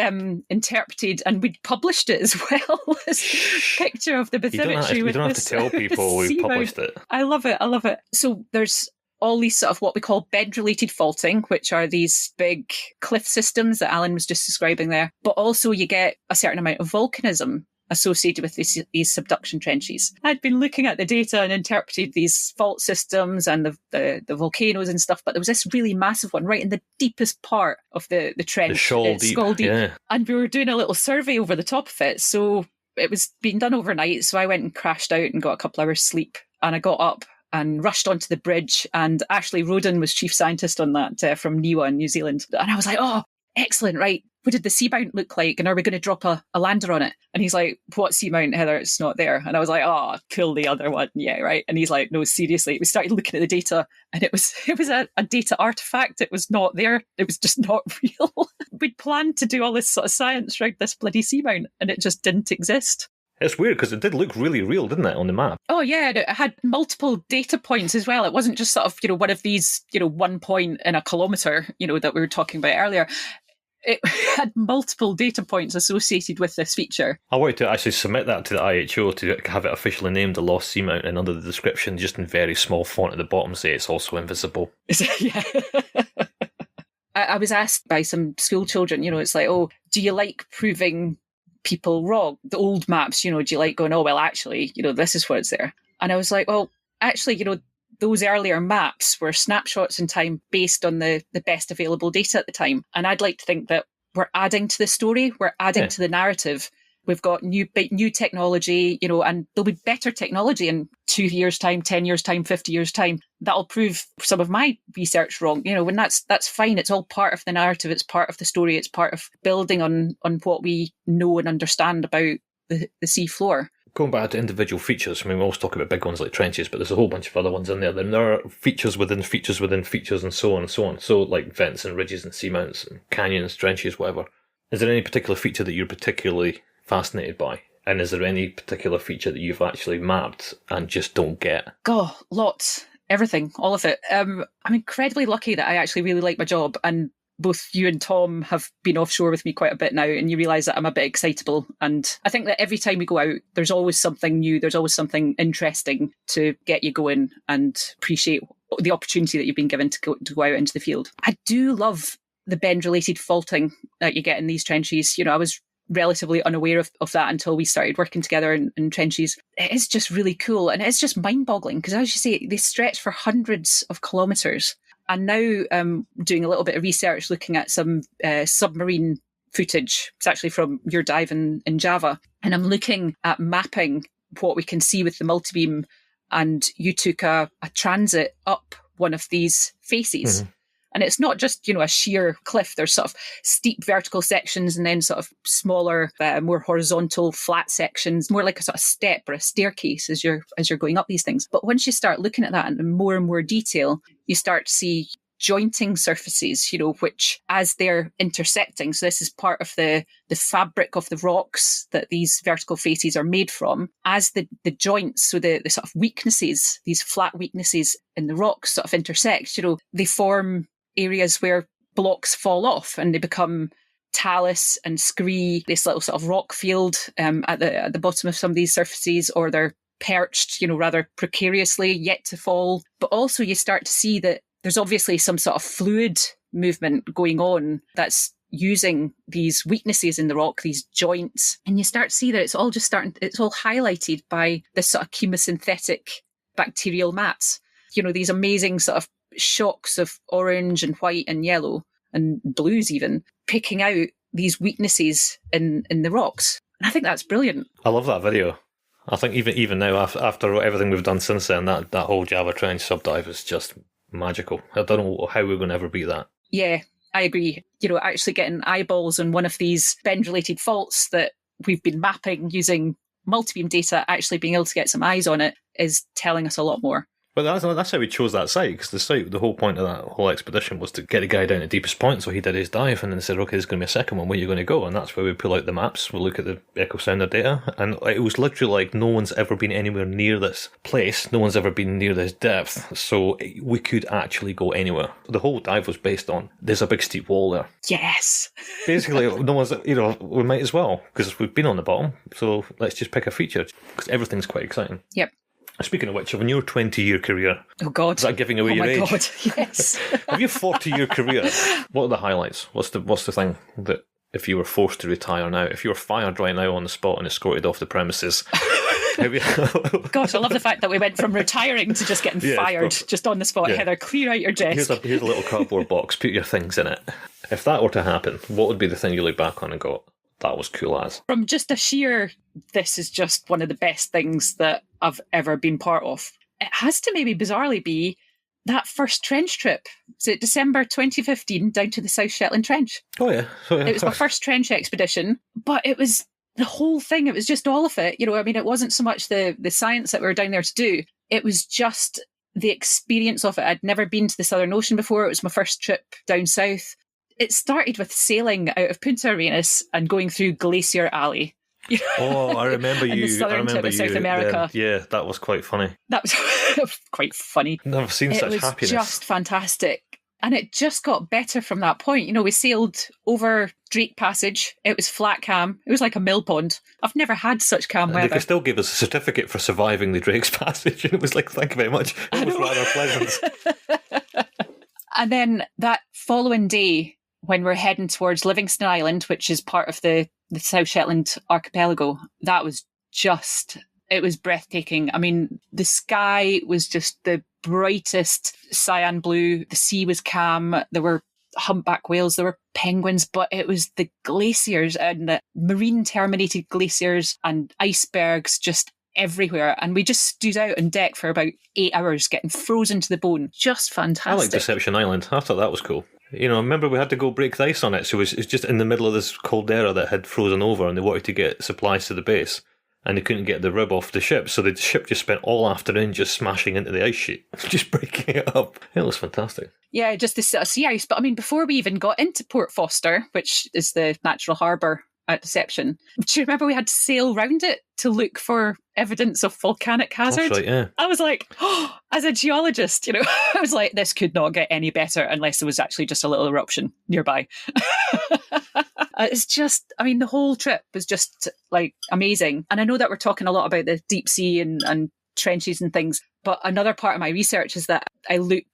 interpreted, and we'd published it as well. This picture of the bathymetry. You don't have to tell people we published it. I love it. So there's all these sort of what we call bed-related faulting, which are these big cliff systems that Alan was just describing there. But also you get a certain amount of volcanism associated with these subduction trenches. I'd been looking at the data and interpreted these fault systems and the volcanoes and stuff, but there was this really massive one right in the deepest part of the trench. The shoal deep. Yeah. And we were doing a little survey over the top of it. So it was being done overnight. So I went and crashed out and got a couple hours sleep. And I got up and rushed onto the bridge. And Ashley Roden was chief scientist on that from NIWA in New Zealand. And I was like, oh, excellent, right. What did the seamount look like? And are we going to drop a lander on it? And he's like, what seamount, Heather? It's not there. And I was like, oh, kill the other one. Yeah, right. And he's like, no, seriously. We started looking at the data, and it was a data artifact. It was not there. It was just not real. We'd planned to do all this sort of science around this bloody seamount, and it just didn't exist. It's weird because it did look really real, didn't it, on the map? Oh, yeah. It had multiple data points as well. It wasn't just sort of, one of these, 1 point in a kilometre, that we were talking about earlier. It had multiple data points associated with this feature. I wanted to actually submit that to the IHO to have it officially named the lost seamount, and under the description, just in very small font at the bottom, say it's also invisible. Yeah. I was asked by some school children, it's like, oh, do you like proving people wrong? The old maps, do you like going, oh, well, actually, this is what's there. And I was like, well, actually, those earlier maps were snapshots in time based on the best available data at the time. And I'd like to think that we're adding to the story, we're adding to the narrative. We've got new technology, and there'll be better technology in 2 years' time, 10 years' time, 50 years' time. That'll prove some of my research wrong. When that's fine. It's all part of the narrative. It's part of the story. It's part of building on what we know and understand about the sea floor. Going back to individual features, we always talk about big ones like trenches, but there's a whole bunch of other ones in there. Then there are features within features within features, and so on and so on. So like vents and ridges and seamounts and canyons, trenches, whatever. Is there any particular feature that you're particularly fascinated by? And is there any particular feature that you've actually mapped and just don't get? God, lots. Everything. All of it. I'm incredibly lucky that I actually really like my job, and both you and Tom have been offshore with me quite a bit now, and you realise that I'm a bit excitable. And I think that every time we go out, there's always something new, there's always something interesting to get you going, and appreciate the opportunity that you've been given to go out into the field. I do love the bend-related faulting that you get in these trenches. I was relatively unaware of that until we started working together in trenches. It is just really cool, and it's just mind-boggling because, as you say, they stretch for hundreds of kilometres. And now doing a little bit of research looking at some submarine footage. It's actually from your dive in Java. And I'm looking at mapping what we can see with the multibeam. And you took a transit up one of these faces. Mm-hmm. And it's not just, a sheer cliff. There's sort of steep vertical sections and then sort of smaller, more horizontal, flat sections, more like a sort of step or a staircase as you're going up these things. But once you start looking at that in more and more detail, you start to see jointing surfaces, which as they're intersecting, so this is part of the fabric of the rocks that these vertical faces are made from, as the joints, so the sort of weaknesses, these flat weaknesses in the rocks sort of intersect, they form areas where blocks fall off and they become talus and scree, this little sort of rock field at the bottom of some of these surfaces, or they're perched, rather precariously, yet to fall. But also you start to see that there's obviously some sort of fluid movement going on that's using these weaknesses in the rock, these joints. And you start to see that it's all highlighted by this sort of chemosynthetic bacterial mats. These amazing sort of shocks of orange and white and yellow and blues even, picking out these weaknesses in the rocks. And I think that's brilliant. I love that video. I think even now, after everything we've done since then, that whole Java Trench subdive is just magical. I don't know how we're going to ever beat that. Yeah, I agree. Actually getting eyeballs on one of these bend-related faults that we've been mapping using multibeam data, actually being able to get some eyes on it is telling us a lot more. But that's how we chose that site, because the whole point of that whole expedition was to get a guy down at deepest point, so he did his dive, and then said, okay, there's going to be a second one, where you're going to go? And that's where we pull out the maps, we'll look at the echo sounder data, and it was literally like no one's ever been anywhere near this place, no one's ever been near this depth, so we could actually go anywhere. The whole dive was based on, there's a big steep wall there. Yes! Basically, no one's, we might as well, because we've been on the bottom, so let's just pick a feature, because everything's quite exciting. Yep. Speaking of which, in your 20-year career... Oh, God. Is that giving away your age? Oh, my God, yes. Have your 40-year career, what are the highlights? What's the thing that, if you were forced to retire now, if you were fired right now on the spot and escorted off the premises... Gosh, I love the fact that we went from retiring to just getting fired just on the spot. Yeah. Heather, clear out your desk. Here's a little cardboard box, put your things in it. If that were to happen, what would be the thing you look back on and go, that was cool as? From just a sheer, this is just one of the best things that I've ever been part of. It has to maybe bizarrely be that first trench trip. So December 2015 down to the South Shetland Trench. Oh yeah. It was my first trench expedition, but it was the whole thing. It was just all of it. It wasn't so much the science that we were down there to do. It was just the experience of it. I'd never been to the Southern Ocean before. It was my first trip down south. It started with sailing out of Punta Arenas and going through Glacier Alley. Oh, I remember you. The southern tip of South America. Yeah, that was quite funny. That was quite funny. Never seen such happiness. It was just fantastic. And it just got better from that point. We sailed over Drake Passage. It was flat calm. It was like a mill pond. I've never had such calm weather. They still gave us a certificate for surviving the Drake's Passage. And it was like, thank you very much. It was rather pleasant. And then that following day, when we're heading towards Livingston Island, which is part of the South Shetland archipelago, that was it was breathtaking. I mean, the sky was just the brightest cyan blue. The sea was calm. There were humpback whales, there were penguins, but it was the glaciers and the marine terminated glaciers and icebergs just everywhere. And we just stood out on deck for about 8 hours, getting frozen to the bone. Just fantastic. I like Deception Island. I thought that was cool. Remember we had to go break the ice on it, so it was just in the middle of this caldera that had frozen over, and they wanted to get supplies to the base, and they couldn't get the rib off the ship, so the ship just spent all afternoon just smashing into the ice sheet, just breaking it up. It was fantastic. Yeah, just this sort of sea ice. But I mean, before we even got into Port Foster, which is the natural harbour at Deception, do you remember we had to sail round it to look for evidence of volcanic hazard? That's right, yeah. I was like, oh, as a geologist, I was like, this could not get any better unless there was actually just a little eruption nearby. It's just, I mean, the whole trip was just like amazing. And I know that we're talking a lot about the deep sea and trenches and things, but another part of my research is that I look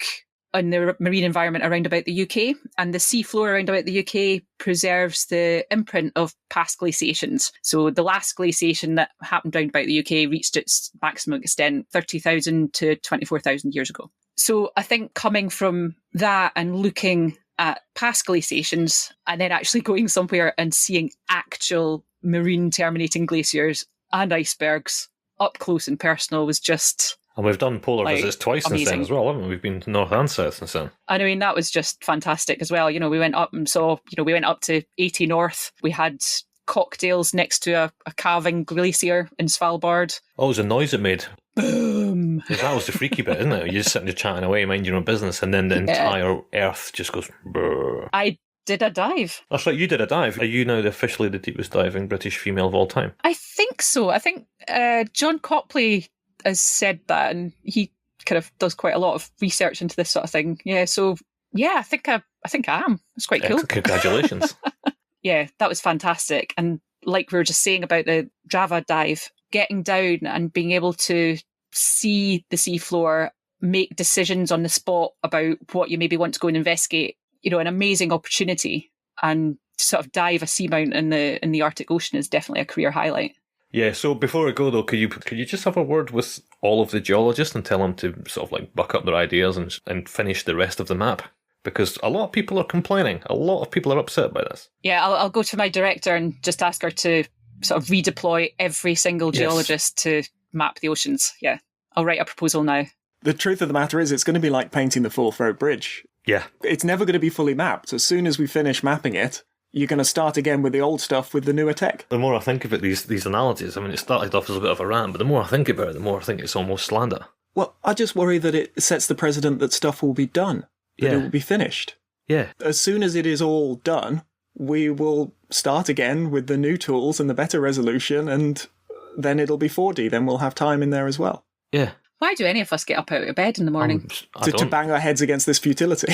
on the marine environment around about the UK, and the seafloor around about the UK preserves the imprint of past glaciations. So the last glaciation that happened around about the UK reached its maximum extent 30,000 to 24,000 years ago. So I think coming from that and looking at past glaciations and then actually going somewhere and seeing actual marine terminating glaciers and icebergs up close and personal was just... And we've done polar visits twice amazing. Since then as well, haven't we? We've been to north and south since then. And I mean, that was just fantastic as well. You know, we went up and saw, you know, we went up to 80 North. We had cocktails next to a calving glacier in Svalbard. Oh, it was the noise it made. Boom. That was the freaky bit, isn't it? You're just sitting there chatting away, mind your own business, and then the entire earth just goes brrr. I did a dive. That's right, you did a dive. Are you now officially the deepest diving British female of all time? I think so. I think John Copley has said that, and he kind of does quite a lot of research into this sort of thing. Yeah, so yeah, I think I am. It's quite cool. Congratulations. Yeah, that was fantastic. And like we were just saying about the Java dive, getting down and being able to see the seafloor, make decisions on the spot about what you maybe want to go and investigate, you know, an amazing opportunity. And to sort of dive a seamount in the Arctic Ocean is definitely a career highlight. Yeah, so before we go though, could you just have a word with all of the geologists and tell them to sort of like buck up their ideas and finish the rest of the map? Because a lot of people are complaining. A lot of people are upset by this. Yeah, I'll go to my director and just ask her to sort of redeploy every single geologist to map the oceans. Yeah, I'll write a proposal now. The truth of the matter is it's going to be like painting the Forth Road Bridge. Yeah. It's never going to be fully mapped. As soon as we finish mapping it, you're going to start again with the old stuff with the newer tech. The more I think about these analogies, I mean, it started off as a bit of a rant, but the more I think about it, the more I think it's almost slander. Well, I just worry that it sets the precedent that stuff will be done, that it will be finished. Yeah. As soon as it is all done, we will start again with the new tools and the better resolution, and then it'll be 4D. Then we'll have time in there as well. Yeah. Why do any of us get up out of bed in the morning? To bang our heads against this futility.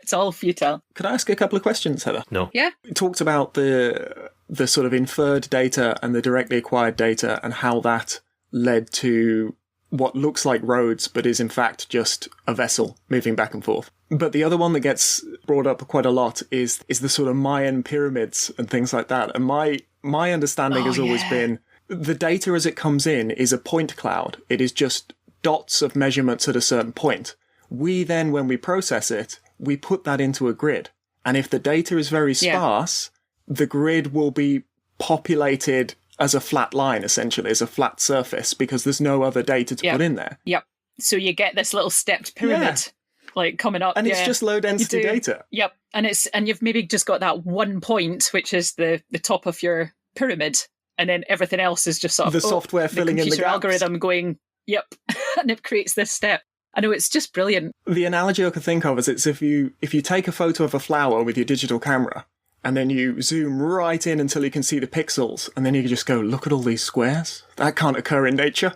It's all futile. Could I ask a couple of questions, Heather? No. Yeah. We talked about the sort of inferred data and the directly acquired data and how that led to what looks like roads but is in fact just a vessel moving back and forth. But the other one that gets brought up quite a lot is the sort of Mayan pyramids and things like that. And my understanding has always been the data as it comes in is a point cloud. It is just dots of measurements at a certain point. We then, when we process it, we put that into a grid. And if the data is very sparse, the grid will be populated as a flat line, essentially, as a flat surface, because there's no other data to put in there. Yep. So you get this little stepped pyramid like coming up. And it's just low density data. Yep. And you've maybe just got that one point, which is the top of your pyramid. And then everything else is just sort of the software filling in the gaps. Algorithm going, yep. And it creates this step. I know, it's just brilliant. The analogy I could think of is it's if you take a photo of a flower with your digital camera and then you zoom right in until you can see the pixels and then you can just go, look at all these squares. That can't occur in nature.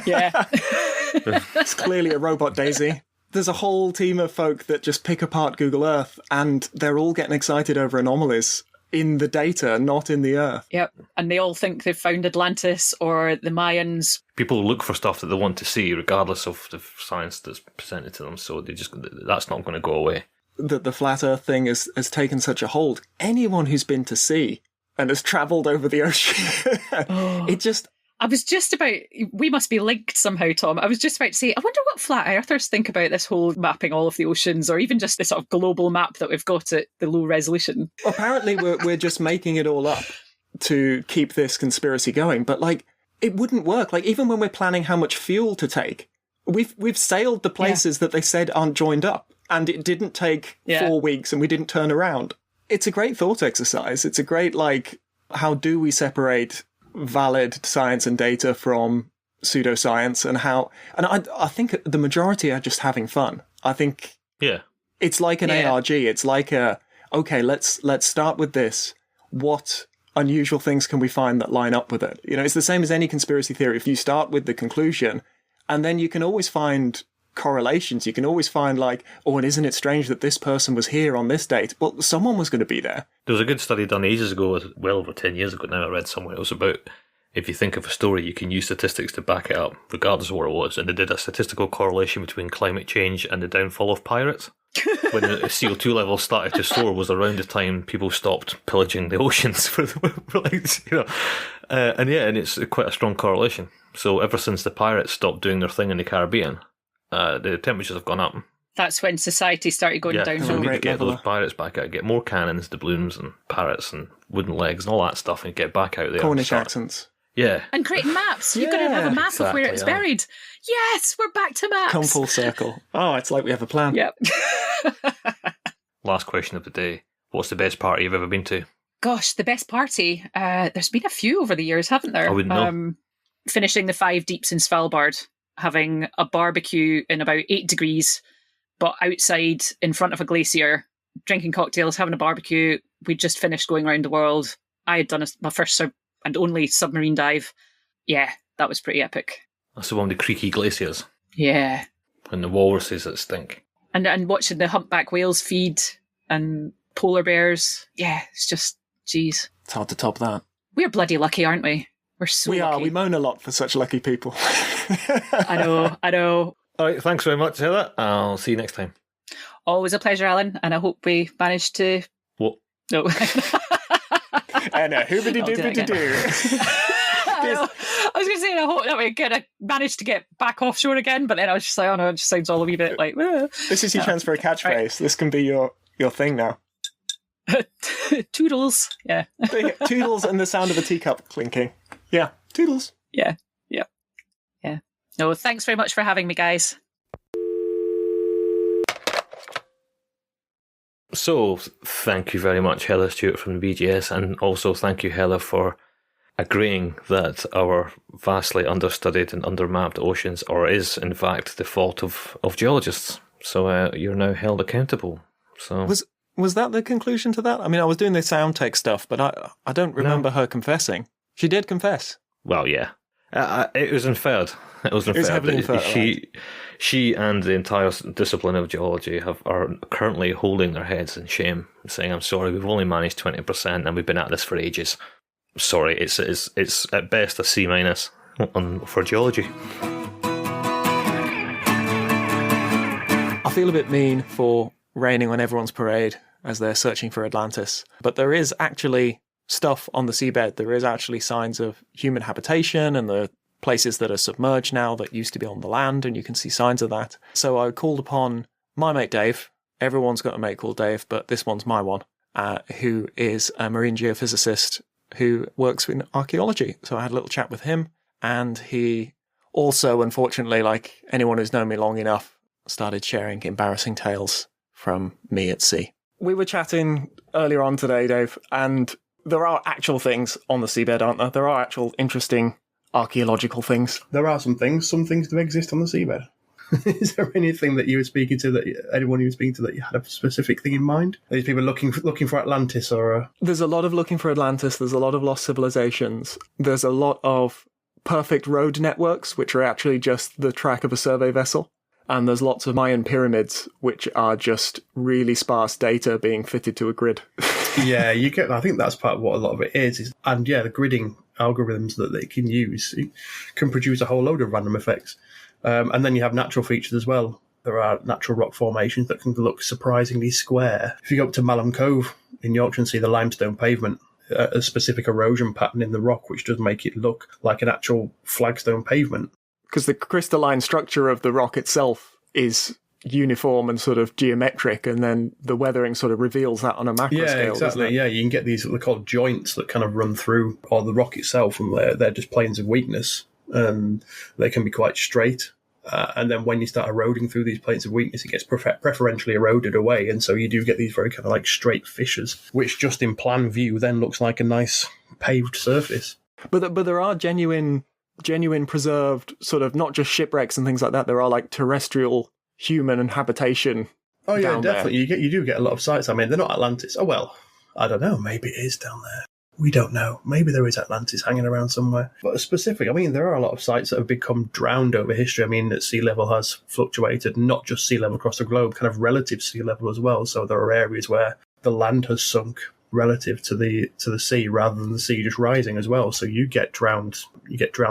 Yeah. It's clearly a robot daisy. There's a whole team of folk that just pick apart Google Earth and they're all getting excited over anomalies in the data, not in the Earth. Yep. And they all think they've found Atlantis or the Mayans. People look for stuff that they want to see, regardless of the science that's presented to them. So that's not going to go away. The flat Earth thing has taken such a hold. Anyone who's been to sea and has travelled over the ocean, it just... I was just about... We must be linked somehow, Tom. I was just about to say, I wonder what flat earthers think about this whole mapping all of the oceans, or even just the sort of global map that we've got at the low resolution. Apparently we're just making it all up to keep this conspiracy going, but like it wouldn't work. Like even when we're planning how much fuel to take, we've sailed the places that they said aren't joined up, and it didn't take 4 weeks and we didn't turn around. It's a great thought exercise. It's a great, like, how do we separate valid science and data from pseudoscience, and how... And I think the majority are just having fun. I think it's like an ARG. It's like okay, let's start with this. What unusual things can we find that line up with it? You know, it's the same as any conspiracy theory. If you start with the conclusion, and then you can always find correlations. You can always find like, oh, and isn't it strange that this person was here on this date? Well, someone was going to be there. There was a good study done ages ago, well over 10 years ago now, I read somewhere. It was about if you think of a story, you can use statistics to back it up, regardless of what it was. And they did a statistical correlation between climate change and the downfall of pirates. When the CO2 levels started to soar was around the time people stopped pillaging the oceans and it's quite a strong correlation. So ever since the pirates stopped doing their thing in the Caribbean, the temperatures have gone up. That's when society started going downhill. So we need to get those pirates back out, get more cannons, doubloons and parrots and wooden legs and all that stuff, and get back out there. Cornish accents. Yeah. And creating maps. You're going to have a map of where it's buried. Yes, we're back to maps. Come full circle. Oh, it's like we have a plan. Yep. Last question of the day. What's the best party you've ever been to? Gosh, the best party. There's been a few over the years, haven't there? I wouldn't know. Finishing the 5 Deeps in Svalbard, having a barbecue in about 8 degrees, but outside in front of a glacier, drinking cocktails, having a barbecue. We'd just finished going around the world. I had done my first and only submarine dive. Yeah, that was pretty epic. That's the one with the creaky glaciers. Yeah. And the walruses that stink. And watching the humpback whales feed and polar bears. Yeah, it's just, geez. It's hard to top that. We're bloody lucky, aren't we? We're so lucky. We are. We moan a lot for such lucky people. I know. All right, thanks very much, Heather. I'll see you next time. Always a pleasure, Alan, and I hope we managed to... What? No. And a hoobity-doobity-doo. I was going to say, I hope that we kind of managed to get back offshore again, but then I was just like, oh no, it just sounds all a wee bit like... This is your chance for a catchphrase. Right. This can be your thing now. Toodles. Yeah. Toodles and the sound of a teacup clinking. Yeah, toodles. Yeah. No, thanks very much for having me, guys. So, thank you very much, Heather Stewart from the BGS, and also thank you, Heather, for agreeing that our vastly understudied and undermapped oceans is, in fact, the fault of geologists. So you're now held accountable. So Was that the conclusion to that? I mean, I was doing the sound tech stuff, but I don't remember her confessing. She did confess. Well, yeah. It was inferred. It was heavily inferred. She and the entire discipline of geology are currently holding their heads in shame, saying, "I'm sorry, we've only managed 20%, and we've been at this for ages. Sorry, it's at best a C- for geology." I feel a bit mean for raining on everyone's parade as they're searching for Atlantis, but there is actually stuff on the seabed. There is actually signs of human habitation, and the places that are submerged now that used to be on the land, and you can see signs of that. So I called upon my mate Dave. Everyone's got a mate called Dave, but this one's my one, who is a marine geophysicist who works in archaeology. So I had a little chat with him, and he also, unfortunately, like anyone who's known me long enough, started sharing embarrassing tales from me at sea. We were chatting earlier on today, Dave, and there are actual things on the seabed, aren't there? There are actual interesting archaeological things. There are some things do exist on the seabed. Is there anything that you were speaking to, anyone you were speaking to, that you had a specific thing in mind? Are these people looking for Atlantis, or? There's a lot of looking for Atlantis. There's a lot of lost civilizations. There's a lot of perfect road networks, which are actually just the track of a survey vessel. And there's lots of Mayan pyramids, which are just really sparse data being fitted to a grid. Yeah, I think that's part of what a lot of it is. And yeah, the gridding algorithms that they can use can produce a whole load of random effects. And then you have natural features as well. There are natural rock formations that can look surprisingly square. If you go up to Malham Cove in Yorkshire and see the limestone pavement, a specific erosion pattern in the rock, which does make it look like an actual flagstone pavement. Because the crystalline structure of the rock itself is uniform and sort of geometric, and then the weathering sort of reveals that on a macro scale. Yeah, exactly. Yeah, you can get these, they're called joints, that kind of run through, or the rock itself, and they're just planes of weakness, and they can be quite straight. And then when you start eroding through these planes of weakness, it gets preferentially eroded away, and so you do get these very kind of like straight fissures, which just in plan view then looks like a nice paved surface. But there are genuine preserved sort of, not just shipwrecks and things like that. There are like terrestrial human and habitation. Oh yeah, down definitely. There. You do get a lot of sites. I mean, they're not Atlantis. Oh well, I don't know. Maybe it is down there. We don't know. Maybe there is Atlantis hanging around somewhere. But specific, I mean, there are a lot of sites that have become drowned over history. I mean, that sea level has fluctuated, not just sea level across the globe, kind of relative sea level as well. So there are areas where the land has sunk relative to the sea, rather than the sea just rising as well. So you get drowned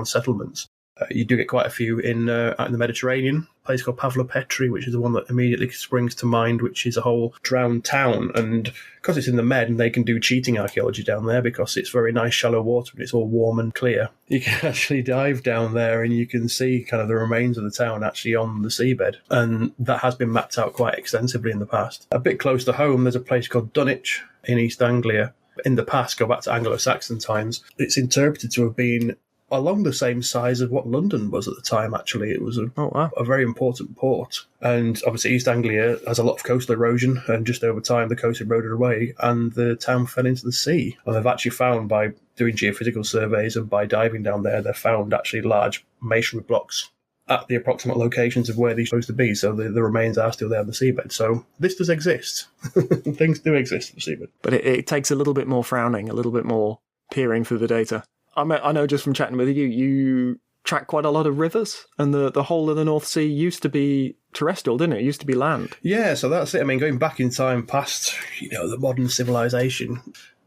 settlements. You do get quite a few out in the Mediterranean, a place called Pavlopetri, which is the one that immediately springs to mind, which is a whole drowned town. And because it's in the Med, and they can do cheating archaeology down there because it's very nice shallow water and it's all warm and clear, you can actually dive down there and you can see kind of the remains of the town actually on the seabed. And that has been mapped out quite extensively in the past. A bit close to home, there's a place called Dunwich in East Anglia. In the past, go back to Anglo-Saxon times, it's interpreted to have been along the same size of what London was at the time, actually. It was a very important port. And obviously East Anglia has a lot of coastal erosion, and just over time the coast eroded away and the town fell into the sea. And they've actually found, by doing geophysical surveys and by diving down there, they've found actually large masonry blocks at the approximate locations of where these are supposed to be. So the remains are still there on the seabed. So this does exist. Things do exist on the seabed. But it takes a little bit more frowning, a little bit more peering through the data. I know just from chatting with you track quite a lot of rivers, and the whole of the North Sea used to be terrestrial, didn't it? It used to be land. Yeah, so that's it. I mean, going back in time past, the modern civilization,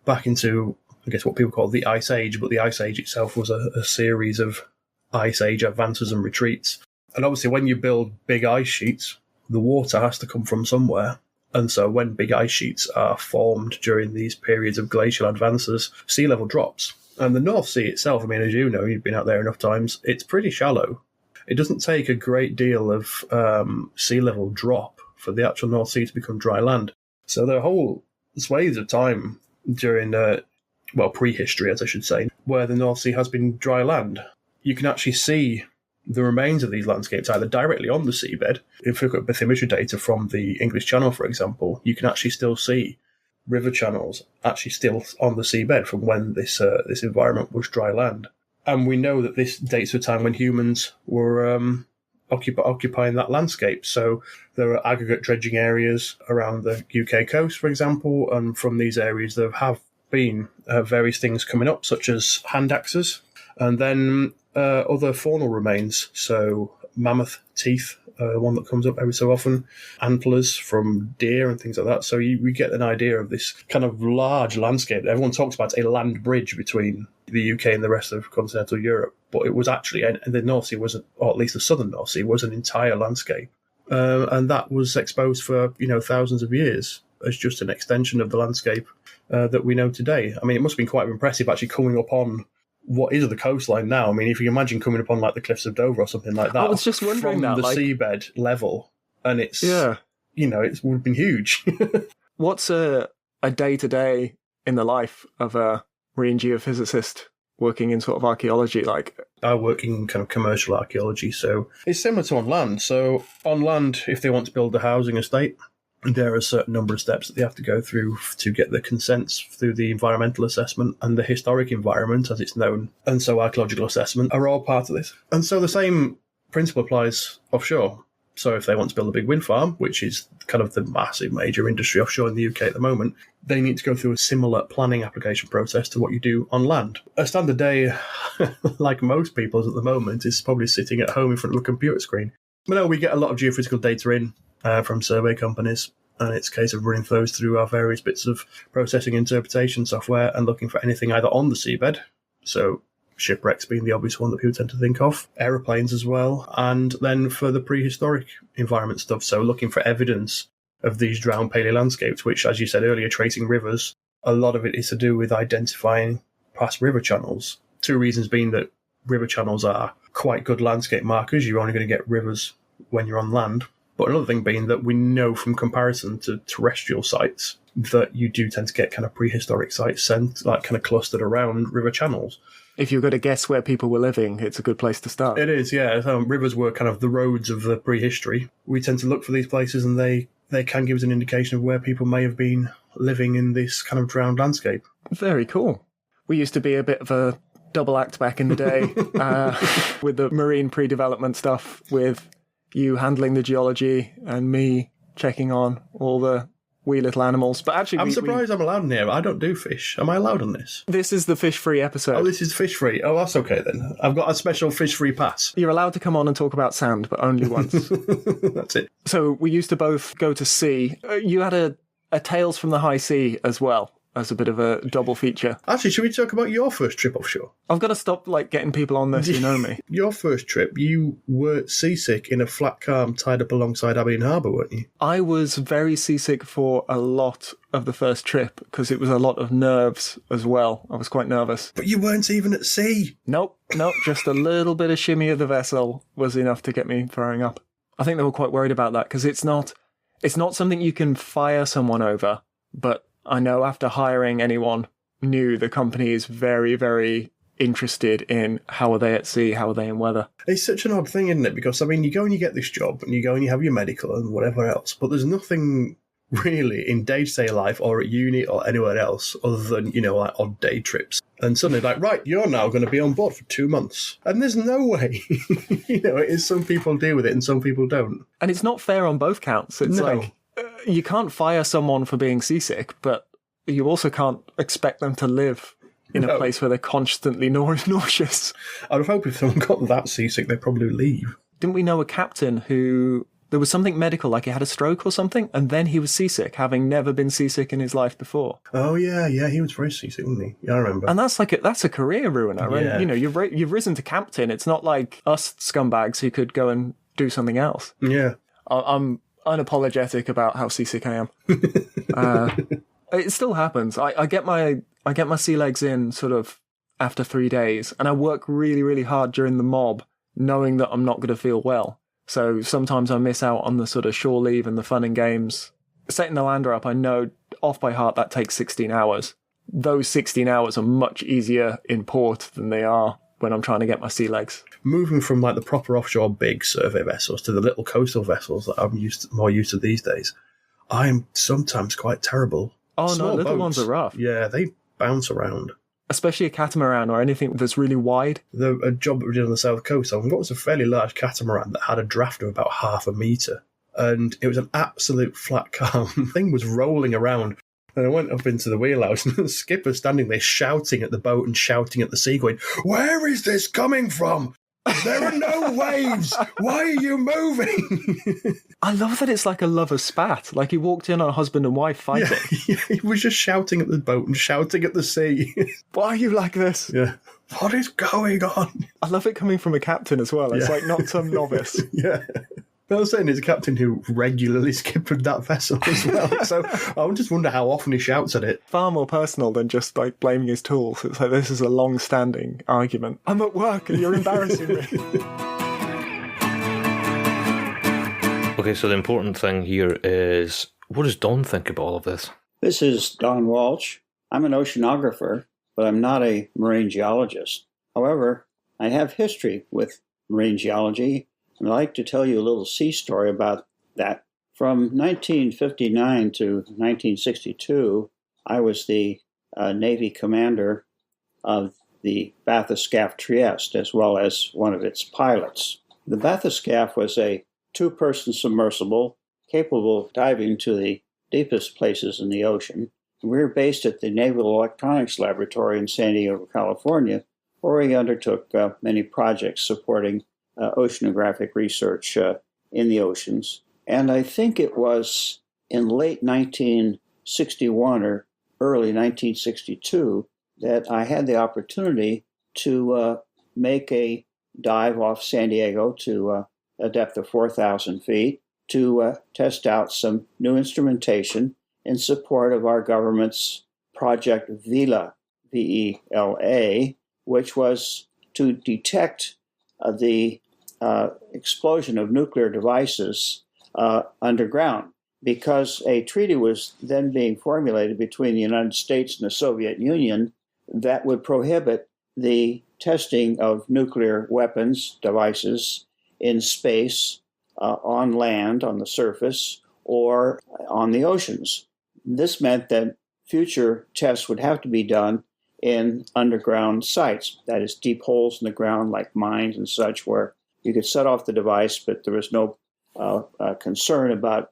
back into, I guess, what people call the Ice Age, but the Ice Age itself was a series of Ice Age advances and retreats. And obviously when you build big ice sheets, the water has to come from somewhere. And so when big ice sheets are formed during these periods of glacial advances, sea level drops. And the North Sea itself, I mean, as you know, you've been out there enough times, it's pretty shallow. It doesn't take a great deal of sea level drop for the actual North Sea to become dry land. So there are whole swathes of time during, prehistory, as I should say, where the North Sea has been dry land. You can actually see the remains of these landscapes either directly on the seabed. If you look at bathymetry data from the English Channel, for example, you can actually still see river channels actually still on the seabed from when this environment was dry land. And we know that this dates to a time when humans were occupying that landscape. So there are aggregate dredging areas around the UK coast, for example, and from these areas there have been various things coming up, such as hand axes, and then other faunal remains, so mammoth teeth, one that comes up every so often, antlers from deer and things like that. So we get an idea of this kind of large landscape. Everyone talks about a land bridge between the UK and the rest of continental Europe, but it was actually, and the North Sea wasn't, or at least the southern North Sea, was an entire landscape. And that was exposed for, thousands of years as just an extension of the landscape that we know today. I mean, it must have been quite impressive actually coming up on what is the coastline now. I mean, if you imagine coming upon like the cliffs of Dover or something like that, I was just wondering from that, the seabed level, and it's it would have been huge. What's a day-to-day in the life of a marine geophysicist working in sort of archaeology like? I work in kind of commercial archaeology, so it's similar to on land. So on land, if they want to build a housing estate, there are a certain number of steps that they have to go through to get the consents through the environmental assessment and the historic environment, as it's known, and so archaeological assessment are all part of this. And so the same principle applies offshore. So if they want to build a big wind farm, which is kind of the massive major industry offshore in the UK at the moment, they need to go through a similar planning application process to what you do on land. A standard day, like most people's at the moment, is probably sitting at home in front of a computer screen. But no, we get a lot of geophysical data in from survey companies, and it's a case of running those through our various bits of processing interpretation software and looking for anything either on the seabed, so shipwrecks being the obvious one that people tend to think of, aeroplanes as well, and then for the prehistoric environment stuff, so looking for evidence of these drowned paleo landscapes, which, as you said earlier, tracing rivers, a lot of it is to do with identifying past river channels. Two reasons being that river channels are quite good landscape markers. You're only going to get rivers when you're on land. But another thing being that we know from comparison to terrestrial sites that you do tend to get kind of prehistoric sites kind of clustered around river channels. If you've got to guess where people were living, it's a good place to start. It is, yeah. Rivers were kind of the roads of the prehistory. We tend to look for these places, and they can give us an indication of where people may have been living in this kind of drowned landscape. Very cool. We used to be a bit of a double act back in the day with the marine pre-development stuff, with you handling the geology and me checking on all the wee little animals. But actually, I'm surprised I'm allowed in here. I don't do fish. Am I allowed on this? This is the fish-free episode. Oh, this is fish-free. Oh, that's okay then. I've got a special fish-free pass. You're allowed to come on and talk about sand, but only once. That's it. So we used to both go to sea. You had a Tales from the High Sea as well. as a bit of a double feature. Actually, should we talk about your first trip offshore? I've got to stop getting people on this who know me. Your first trip, you were seasick in a flat calm tied up alongside Aberdeen Harbour, weren't you? I was very seasick for a lot of the first trip because it was a lot of nerves as well. I was quite nervous. But you weren't even at sea. Nope, just a little bit of shimmy of the vessel was enough to get me throwing up. I think they were quite worried about that because it's not something you can fire someone over, but I know after hiring anyone new, the company is very, very interested in how are they at sea, how are they in weather. It's such an odd thing, isn't it? Because, I mean, you go and you get this job and you go and you have your medical and whatever else, but there's nothing really in day-to-day life or at uni or anywhere else other than, like odd day trips. And suddenly, right, you're now going to be on board for 2 months. And there's no way, it is some people deal with it and some people don't. And it's not fair on both counts. It's you can't fire someone for being seasick, but you also can't expect them to live in a place where they're constantly nauseous. I'd have hoped if someone got that seasick, they'd probably leave. Didn't we know a captain who... There was something medical, like he had a stroke or something, and then he was seasick, having never been seasick in his life before. Oh, yeah, he was very seasick, wasn't he? Yeah, I remember. And that's a career ruiner, right? Yeah. You've risen to captain. It's not like us scumbags who could go and do something else. Yeah. I'm unapologetic about how seasick I am. It still happens. I get my sea legs in sort of after 3 days, and I work really, really hard during the mob, knowing that I'm not going to feel well. So sometimes I miss out on the sort of shore leave and the fun and games. Setting the lander up, I know off by heart that takes 16 hours. Those 16 hours are much easier in port than they are when I'm trying to get my sea legs. Moving from the proper offshore big survey vessels to the little coastal vessels that I'm more used to these days, I'm sometimes quite terrible. Oh, Small no, little boats, ones are rough. Yeah, they bounce around. Especially a catamaran or anything that's really wide. A job that we did on the south coast, on what was a fairly large catamaran that had a draft of about 0.5 metre. And it was an absolute flat calm. The thing was rolling around. And I went up into the wheelhouse and the skipper standing there shouting at the boat and shouting at the sea, going, "Where is this coming from? There are no waves. Why are you moving?" I love that it's like a lover's spat. Like he walked in on a husband and wife fighting. Yeah, he was just shouting at the boat and shouting at the sea. Why are you like this? Yeah. What is going on? I love it coming from a captain as well. It's like not some novice. Yeah. I was saying, he's a captain who regularly skippered that vessel as well. So I just wonder how often he shouts at it. Far more personal than just blaming his tools. It's like this is a long-standing argument. I'm at work and you're embarrassing me. Okay, so the important thing here is, what does Don think about all of this? This is Don Walsh. I'm an oceanographer, but I'm not a marine geologist. However, I have history with marine geology. I'd like to tell you a little sea story about that. From 1959 to 1962, I was the Navy commander of the bathyscaphe Trieste, as well as one of its pilots. The bathyscaphe was a 2-person submersible capable of diving to the deepest places in the ocean. We were based at the Naval Electronics Laboratory in San Diego, California, where we undertook many projects supporting oceanographic research in the oceans. And I think it was in late 1961 or early 1962 that I had the opportunity to make a dive off San Diego to a depth of 4,000 feet to test out some new instrumentation in support of our government's Project VELA, V-E-L-A, which was to detect the explosion of nuclear devices underground, because a treaty was then being formulated between the United States and the Soviet Union that would prohibit the testing of nuclear weapons devices in space, on land, on the surface, or on the oceans. This meant that future tests would have to be done in underground sites, that is, deep holes in the ground like mines and such, where you could set off the device, but there was no concern about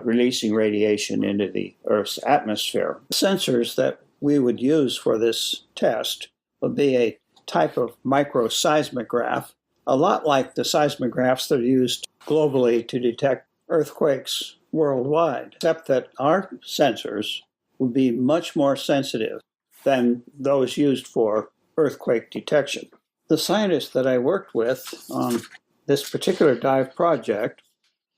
releasing radiation into the Earth's atmosphere. The sensors that we would use for this test would be a type of microseismograph, a lot like the seismographs that are used globally to detect earthquakes worldwide, except that our sensors would be much more sensitive than those used for earthquake detection. The scientist that I worked with on this particular dive project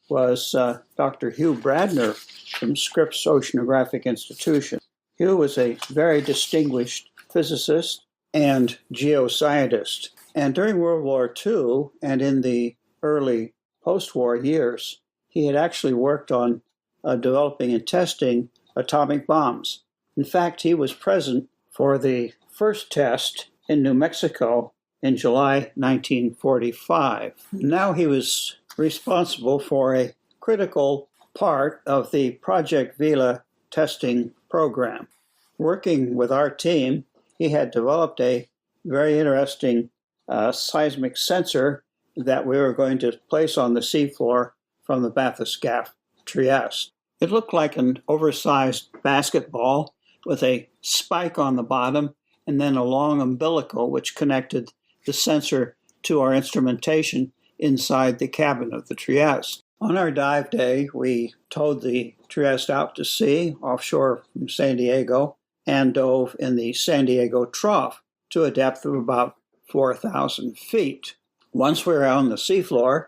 was Dr. Hugh Bradner from Scripps Oceanographic Institution. Hugh was a very distinguished physicist and geoscientist. And during World War II and in the early post-war years, he had actually worked on developing and testing atomic bombs. In fact, he was present for the first test in New Mexico in July 1945. Now he was responsible for a critical part of the Project Vela testing program. Working with our team, he had developed a very interesting seismic sensor that we were going to place on the seafloor from the bathyscaphe Trieste. It looked like an oversized basketball with a spike on the bottom and then a long umbilical which connected the sensor to our instrumentation inside the cabin of the Trieste. On our dive day, we towed the Trieste out to sea offshore from San Diego and dove in the San Diego Trough to a depth of about 4,000 feet. Once we were on the seafloor,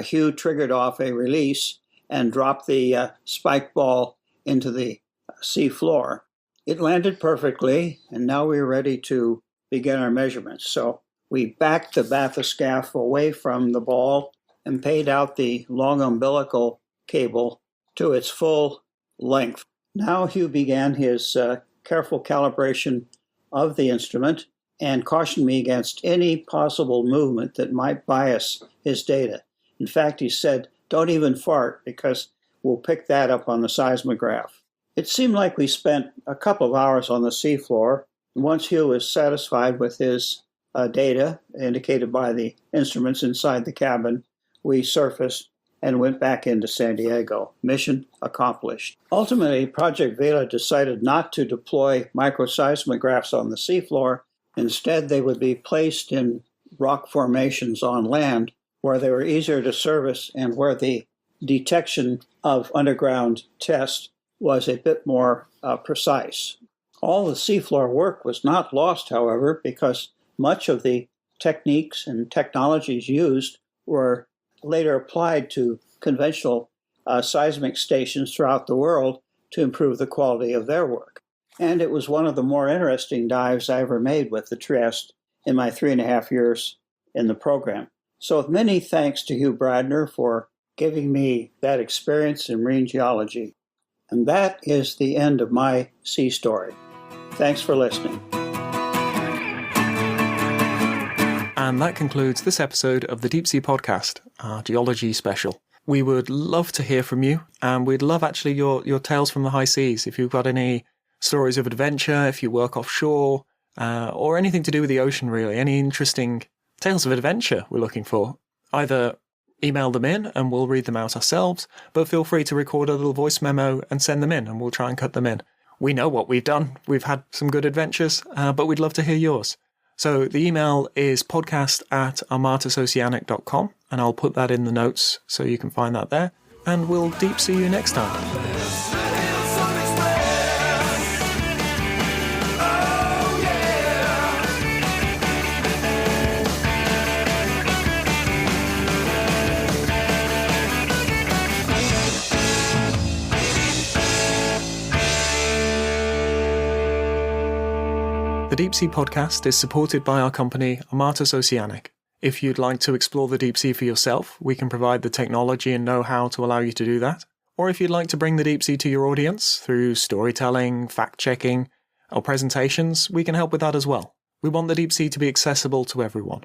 Hugh triggered off a release and dropped the spike ball into the seafloor. It landed perfectly, and now we were ready to begin our measurements. So we backed the bathyscaphe away from the ball and paid out the long umbilical cable to its full length. Now Hugh began his careful calibration of the instrument and cautioned me against any possible movement that might bias his data. In fact, he said, "Don't even fart, because we'll pick that up on the seismograph." It seemed like we spent a couple of hours on the seafloor. Once Hugh was satisfied with his data, indicated by the instruments inside the cabin, we surfaced and went back into San Diego. Mission accomplished. Ultimately, Project Vela decided not to deploy microseismographs on the seafloor. Instead, they would be placed in rock formations on land where they were easier to service and where the detection of underground tests was a bit more precise. All the seafloor work was not lost, however, because much of the techniques and technologies used were later applied to conventional seismic stations throughout the world to improve the quality of their work. And it was one of the more interesting dives I ever made with the Trieste in my 3.5 years in the program. So many thanks to Hugh Bradner for giving me that experience in marine geology. And that is the end of my sea story. Thanks for listening. And that concludes this episode of the Deep Sea Podcast, our geology special. We would love to hear from you, and we'd love actually your tales from the high seas. If you've got any stories of adventure, if you work offshore, or anything to do with the ocean really, any interesting tales of adventure we're looking for, either email them in and we'll read them out ourselves, but feel free to record a little voice memo and send them in and we'll try and cut them in. We know what we've done. We've had some good adventures, but we'd love to hear yours. So the email is podcast@armatusoceanic.com, and I'll put that in the notes so you can find that there, and we'll deep see you next time. The Deep Sea Podcast is supported by our company, Armatus Oceanic. If you'd like to explore the deep sea for yourself, we can provide the technology and know-how to allow you to do that. Or if you'd like to bring the deep sea to your audience through storytelling, fact-checking, or presentations, we can help with that as well. We want the deep sea to be accessible to everyone.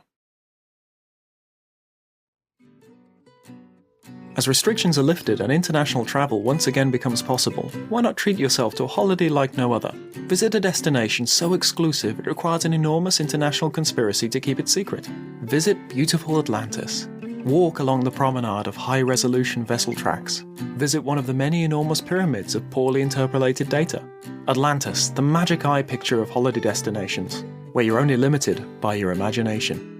As restrictions are lifted and international travel once again becomes possible, why not treat yourself to a holiday like no other? Visit a destination so exclusive it requires an enormous international conspiracy to keep it secret. Visit beautiful Atlantis. Walk along the promenade of high-resolution vessel tracks. Visit one of the many enormous pyramids of poorly interpolated data. Atlantis, the magic eye picture of holiday destinations, where you're only limited by your imagination.